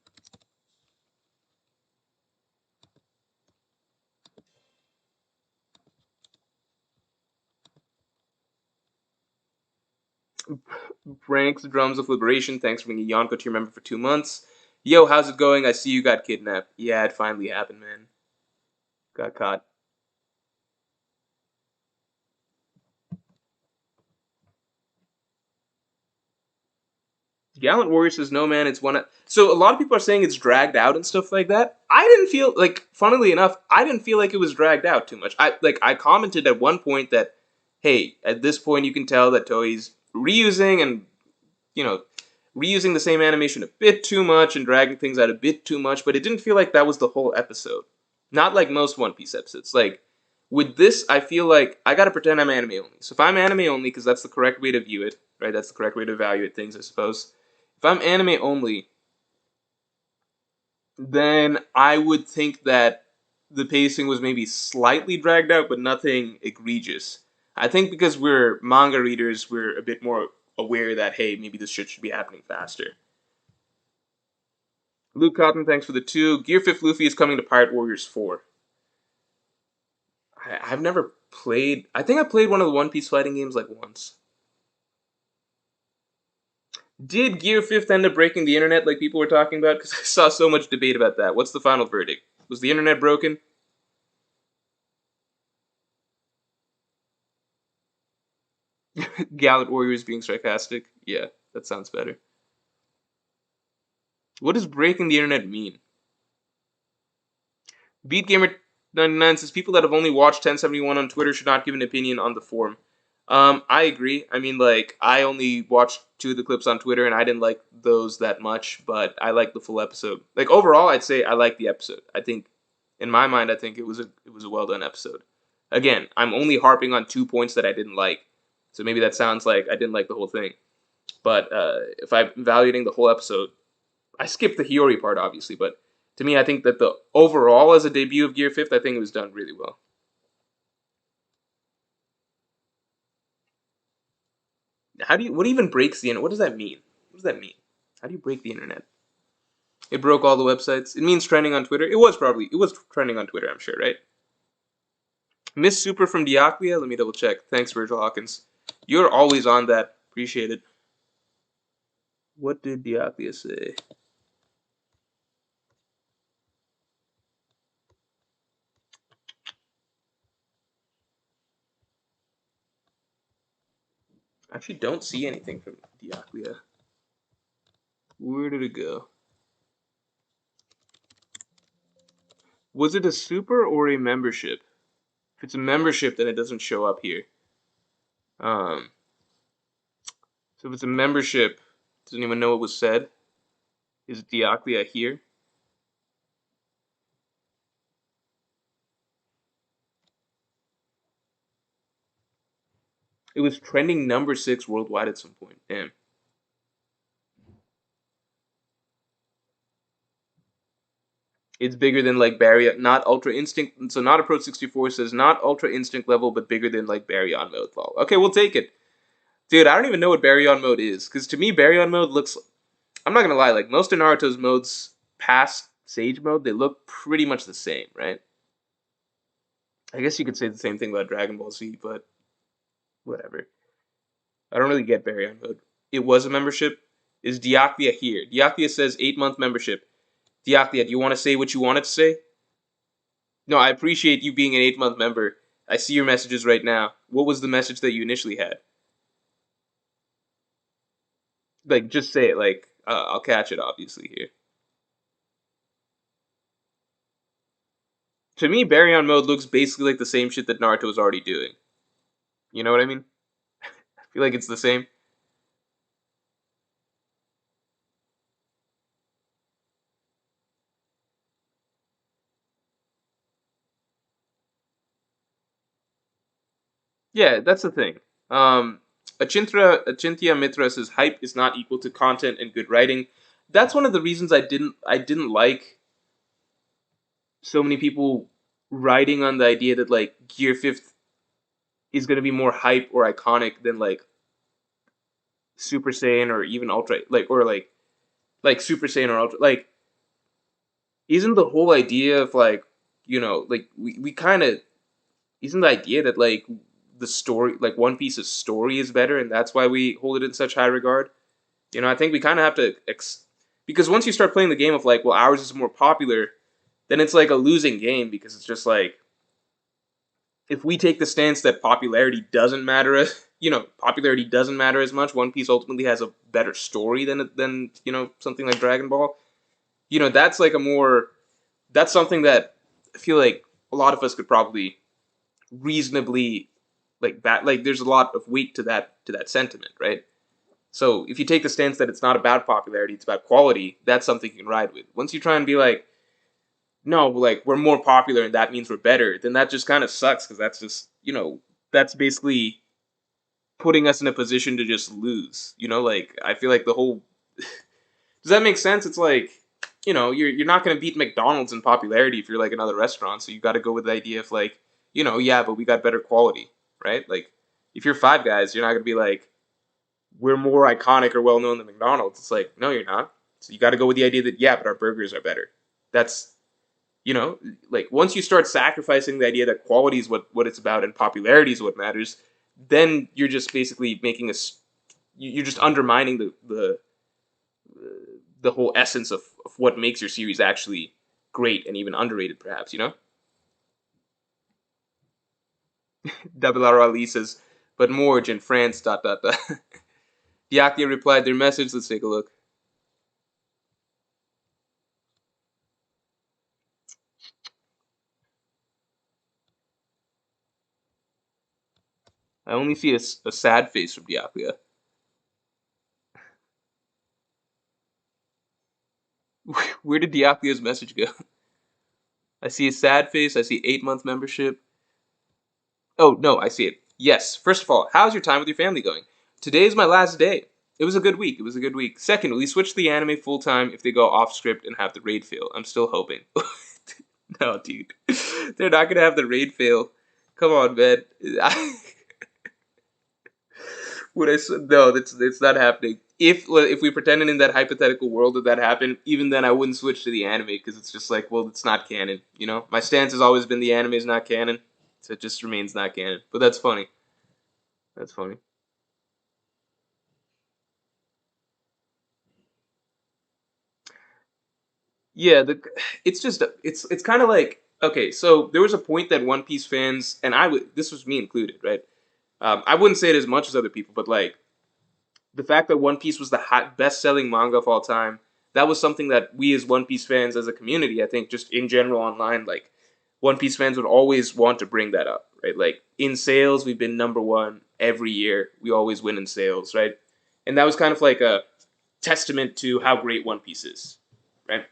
Frank's Drums of Liberation, thanks for being a Yonko tier member for 2 months. Yo, how's it going? I see you got kidnapped. Yeah, it finally happened, man. Got caught. Gallant Warrior says, no, man, it's one. So a lot of people are saying it's dragged out and stuff like that. I didn't feel like, funnily enough, I didn't feel like it was dragged out too much. I commented at one point that, hey, at this point you can tell that Toei's reusing and you know, reusing the same animation a bit too much and dragging things out a bit too much, but it didn't feel like that was the whole episode. Not like most One Piece episodes. Like, with this, I feel like I gotta pretend I'm anime only. So if I'm anime only, because that's the correct way to view it, right? That's the correct way to evaluate things, I suppose. If I'm anime only, then I would think that the pacing was maybe slightly dragged out, but nothing egregious. I think because we're manga readers, we're a bit more aware that, hey, maybe this shit should be happening faster. Luke Cotton, thanks for the 2. Gear 5th Luffy is coming to Pirate Warriors 4. I've never played... I think I played one of the One Piece fighting games like once. Did Gear 5th end up breaking the internet like people were talking about? Because I saw so much debate about that. What's the final verdict? Was the internet broken? Gallant Warriors being sarcastic? Yeah, that sounds better. What does breaking the internet mean? BeatGamer99 says people that have only watched 1071 on Twitter should not give an opinion on the forum. I agree. I mean, like, I only watched 2 of the clips on Twitter, and I didn't like those that much, but I liked the full episode. Like, overall, I'd say I liked the episode. I think, in my mind, I think it was a well done episode. Again, I'm only harping on 2 points that I didn't like, so maybe that sounds like I didn't like the whole thing. But if I'm evaluating the whole episode, I skipped the Hiyori part, obviously, but to me, I think that the overall as a debut of Gear 5th, I think it was done really well. What even breaks the internet? What does that mean? What does that mean? How do you break the internet? It broke all the websites. It means trending on Twitter. It was trending on Twitter, I'm sure, right? Miss Super from Dioclea. Let me double check. Thanks, Virgil Hawkins. You're always on that. Appreciate it. What did Dioclea say? I actually don't see anything from Dioclea. Where did it go? Was it a super or a membership? If it's a membership, then it doesn't show up here. Um, so if it's a membership, doesn't even know what was said. Is Dioclea here? It was trending number 6 worldwide at some point. Damn. It's bigger than like Barry, not Ultra Instinct. So not Approach 64 says not Ultra Instinct level, but bigger than like Baryon mode. Lol. Okay, we'll take it. Dude, I don't even know what Baryon mode is. Because to me, Baryon mode looks. I'm not going to lie, like most of Naruto's modes past Sage mode, they look pretty much the same, right? I guess you could say the same thing about Dragon Ball Z, but whatever. I don't really get Baryon mode. It was a membership. Is Dioclea here? Dioclea says 8-month membership. Dioclea, do you want to say what you wanted to say? No, I appreciate you being an 8-month member. I see your messages right now. What was the message that you initially had? Like, just say it. Like, I'll catch it, obviously, here. To me, Baryon mode looks basically like the same shit that Naruto was already doing. You know what I mean? I feel like it's the same. Yeah, that's the thing. Achintya Mitra says hype is not equal to content and good writing. That's one of the reasons I didn't like so many people writing on the idea that like Gear Fifth is gonna be more hype or iconic than like Super Saiyan or even Ultra like Super Saiyan or Ultra like isn't the whole idea of like like we kind of isn't the idea that like the story like One Piece's story is better and that's why we hold it in such high regard. I think we kind of have to because once you start playing the game of like well ours is more popular, then it's like a losing game because it's just like if we take the stance that popularity doesn't matter popularity doesn't matter as much. One Piece ultimately has a better story than something like Dragon Ball. That's like a more that's something that I feel like a lot of us could probably reasonably like there's a lot of weight to that sentiment, right? So if you take the stance that it's not about popularity, it's about quality, that's something you can ride with. Once you try and be like, no, like we're more popular and that means we're better, then that just kind of sucks because that's just that's basically putting us in a position to just lose. Like I feel like the whole does that make sense? It's like you're not going to beat McDonald's in popularity if you're like another restaurant. So you got to go with the idea of like yeah, but we got better quality, right? Like if you're Five Guys, you're not going to be like we're more iconic or well known than McDonald's. It's like no, you're not. So you got to go with the idea that yeah, but our burgers are better. That's like once you start sacrificing the idea that quality is what it's about and popularity is what matters, then you're just basically making you're just undermining the whole essence of what makes your series actually great and even underrated, perhaps. Double R Ali says, but Morj in France, dot, dot, dot. Diakia replied their message. Let's take a look. I only see a sad face from Diakia. Where did Diakia's message go? I see a sad face. I see 8-month membership. Oh, no, I see it. Yes. First of all, how's your time with your family going? Today is my last day. It was a good week. It was a good week. Second, we switch the anime full time if they go off script and have the raid fail. I'm still hoping. No, dude. They're not going to have the raid fail. Come on, man. Would I? No, that's it's not happening. If we pretended in that hypothetical world that that happened, even then I wouldn't switch to the anime because it's just like, well, it's not canon. You know, my stance has always been the anime is not canon, so it just remains not canon. But that's funny. That's funny. Yeah, it's just it's kind of like okay. So there was a point that One Piece fans and I would this was me included, right? I wouldn't say it as much as other people, but like the fact that One Piece was the best-selling manga of all time, that was something that we as One Piece fans, as a community, I think, just in general online, like One Piece fans would always want to bring that up, right? Like in sales, we've been number one every year. We always win in sales, right? And that was kind of like a testament to how great One Piece is, right?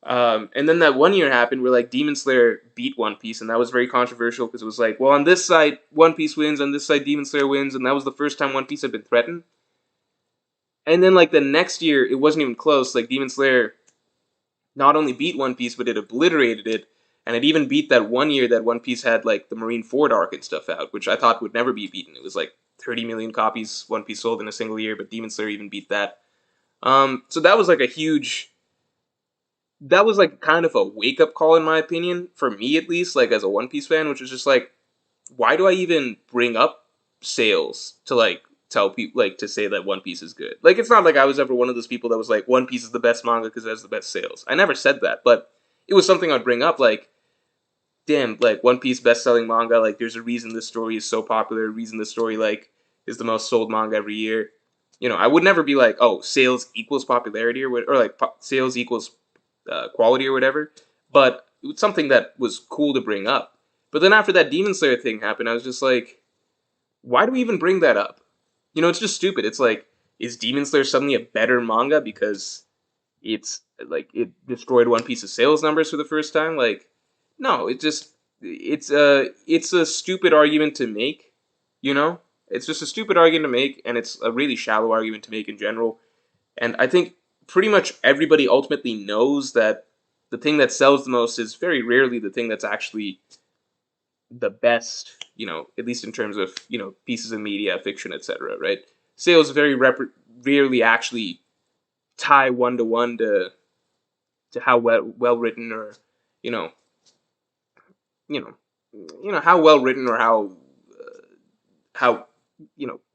And then that one year happened where like Demon Slayer beat One Piece, and that was very controversial because it was like, well, on this side One Piece wins, on this side Demon Slayer wins, and that was the first time One Piece had been threatened. And then like the next year, it wasn't even close. Like Demon Slayer not only beat One Piece, but it obliterated it, and it even beat that one year that One Piece had like the Marineford arc and stuff out, which I thought would never be beaten. It was like 30 million copies One Piece sold in a single year, but Demon Slayer even beat that. So that was like a huge. That was like kind of a wake up call in my opinion, for me at least, like as a One Piece fan, which was just like, why do I even bring up sales to like tell people like to say that One Piece is good? Like it's not like I was ever one of those people that was like One Piece is the best manga because it has the best sales. I never said that, but it was something I'd bring up like damn, like One Piece best selling manga, like there's a reason this story is so popular, a reason this story like is the most sold manga every year. You know, I would never be like, oh, sales equals popularity or what, or like sales equals quality or whatever. But it was something that was cool to bring up. But then after that Demon Slayer thing happened, I was just like, why do we even bring that up? You know, it's just stupid. It's like, is Demon Slayer suddenly a better manga because it's like it destroyed One Piece's sales numbers for the first time? Like, no, it's a stupid argument to make. You know, it's just a stupid argument to make, and it's a really shallow argument to make in general. And I think pretty much everybody ultimately knows that the thing that sells the most is very rarely the thing that's actually the best, you know, at least in terms of, you know, pieces of media, fiction, etc., right? Sales very rarely actually tie one to one to how well written or, you know, you know, how well written or how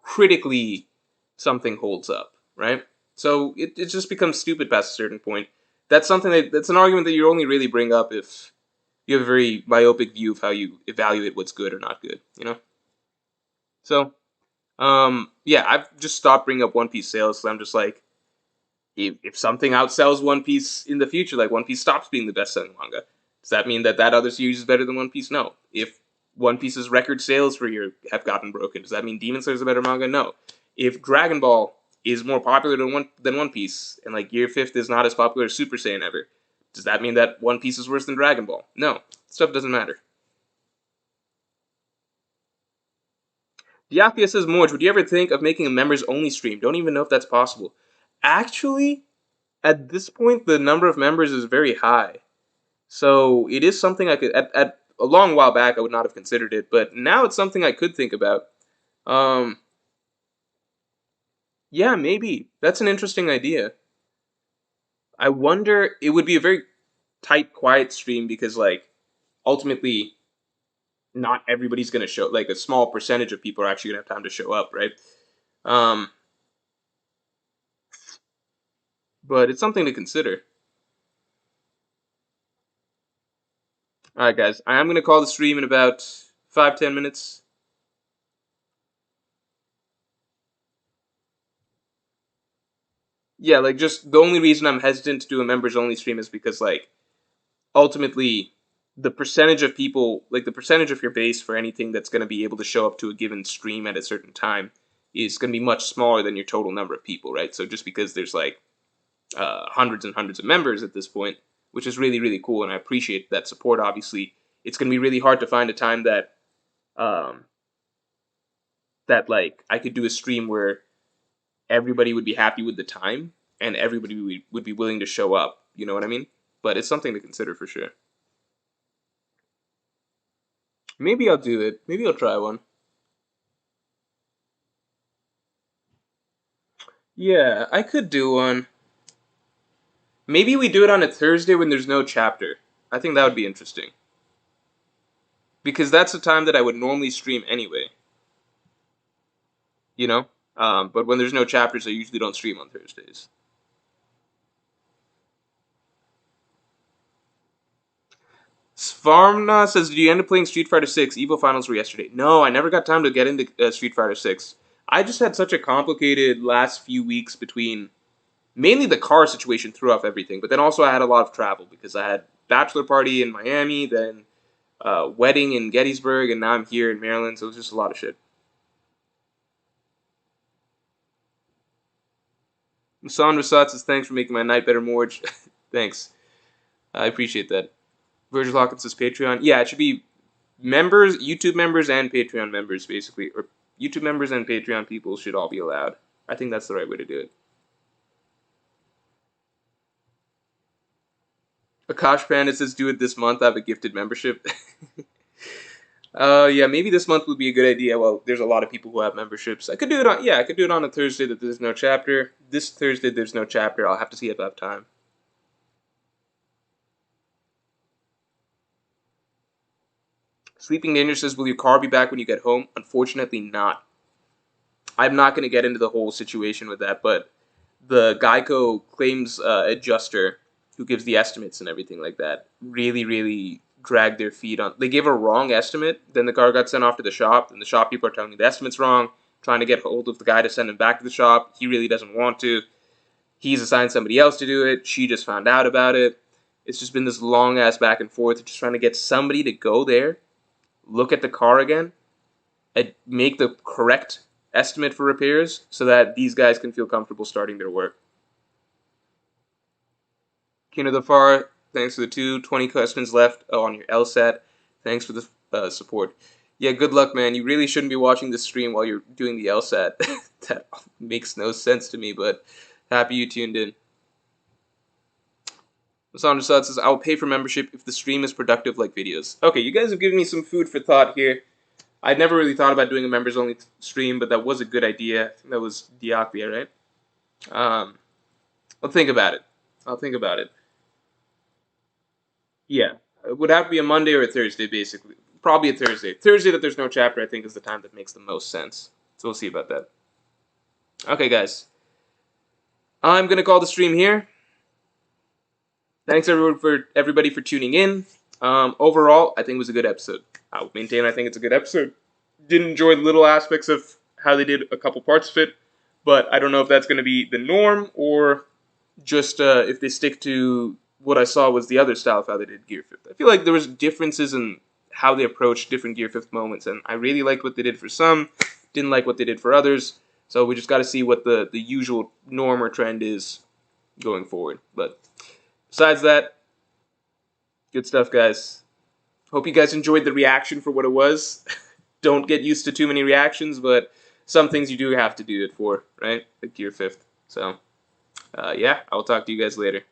critically something holds up, right? So it just becomes stupid past a certain point. That's an argument that you only really bring up if you have a very myopic view of how you evaluate what's good or not good, you know? So yeah, I've just stopped bringing up One Piece sales. So I'm just like, if something outsells One Piece in the future, like One Piece stops being the best selling manga, does that mean that that other series is better than One Piece? No. If One Piece's record sales for a year have gotten broken, does that mean Demon Slayer is a better manga? No. If Dragon Ball is more popular than One Piece, and like Year Fifth is not as popular as Super Saiyan ever, does that mean that One Piece is worse than Dragon Ball? No. Stuff doesn't matter. Diaphia says, Morj, would you ever think of making a members only stream? Don't even know if that's possible. Actually, at this point, the number of members is very high. So it is something I could, at a long while back, I would not have considered it, but now it's something I could think about. Um, yeah, maybe. That's an interesting idea. I wonder, it would be a very tight, quiet stream because, like, ultimately, not everybody's going to show, like, a small percentage of people are actually going to have time to show up, right? Um, but it's something to consider. All right, guys. I am going to call the stream in about 5-10 minutes. Yeah, like just the only reason I'm hesitant to do a members only stream is because like ultimately the percentage of people, like the percentage of your base for anything that's going to be able to show up to a given stream at a certain time is going to be much smaller than your total number of people, right? So just because there's like hundreds and hundreds of members at this point, which is really really cool, and I appreciate that support. Obviously, it's going to be really hard to find a time um, that like I could do a stream where everybody would be happy with the time and everybody would be willing to show up. You know what I mean? But it's something to consider for sure. Maybe I'll do it. Maybe I'll try one. Yeah, I could do one. Maybe we do it on a Thursday when there's no chapter. I think that would be interesting. Because that's the time that I would normally stream anyway, you know? But when there's no chapters, I usually don't stream on Thursdays. Svarmna says, "Did you end up playing Street Fighter 6? Evo finals were yesterday." No, I never got time to get into Street Fighter 6. I just had such a complicated last few weeks between mainly the car situation threw off everything, but then also I had a lot of travel because I had bachelor party in Miami, then wedding in Gettysburg, and now I'm here in Maryland, so it was just a lot of shit. Masan Rasat says, "Thanks for making my night better, Morj." Thanks. I appreciate that. Virgil Hawkins says Patreon. Yeah, it should be members, YouTube members, and Patreon members, basically. Or YouTube members and Patreon people should all be allowed. I think that's the right way to do it. Akash Panda says, "Do it this month. I have a gifted membership." Yeah, maybe this month would be a good idea. Well, there's a lot of people who have memberships. I could do it on, yeah, I could do it on a Thursday that there's no chapter. This Thursday there's no chapter. I'll have to see if I have time. Sleeping Danger says, "Will your car be back when you get home?" Unfortunately, not. I'm not going to get into the whole situation with that, but the Geico claims adjuster who gives the estimates and everything like that really, really dragged their feet on. They gave a wrong estimate. Then the car got sent off to the shop, and the shop people are telling me the estimate's wrong. Trying to get hold of the guy to send him back to the shop. He really doesn't want to. He's assigned somebody else to do it. She just found out about it. It's just been this long ass back and forth, just trying to get somebody to go there, look at the car again, and make the correct estimate for repairs so that these guys can feel comfortable starting their work. Kino the Far, thanks for the 20 questions left on your LSAT. Thanks for the support. Yeah, good luck, man. You really shouldn't be watching this stream while you're doing the LSAT. That makes no sense to me, but happy you tuned in. Sandra Sod says, "I will pay for membership if the stream is productive like videos." Okay, you guys have given me some food for thought here. I'd never really thought about doing a members only stream, but that was a good idea. I think that was Diakbia, right? I'll think about it. I'll think about it. Yeah. It would have to be a Monday or a Thursday, basically. Probably a Thursday. Thursday that there's no chapter, I think, is the time that makes the most sense. So we'll see about that. Okay, guys. I'm going to call the stream here. Thanks, everybody for tuning in. Overall, I think it was a good episode. I'll maintain I think it's a good episode. Didn't enjoy the little aspects of how they did a couple parts of it, but I don't know if that's going to be the norm or just if they stick to what I saw was the other style of how they did Gear Fifth. I feel like there was differences in how they approached different Gear Fifth moments, and I really liked what they did for some, didn't like what they did for others. So we just got to see what the usual norm or trend is going forward. But besides that, good stuff, guys. Hope you guys enjoyed the reaction for what it was. Don't get used to too many reactions, but some things you do have to do it for, right? Like Gear Fifth. So, yeah, I will talk to you guys later.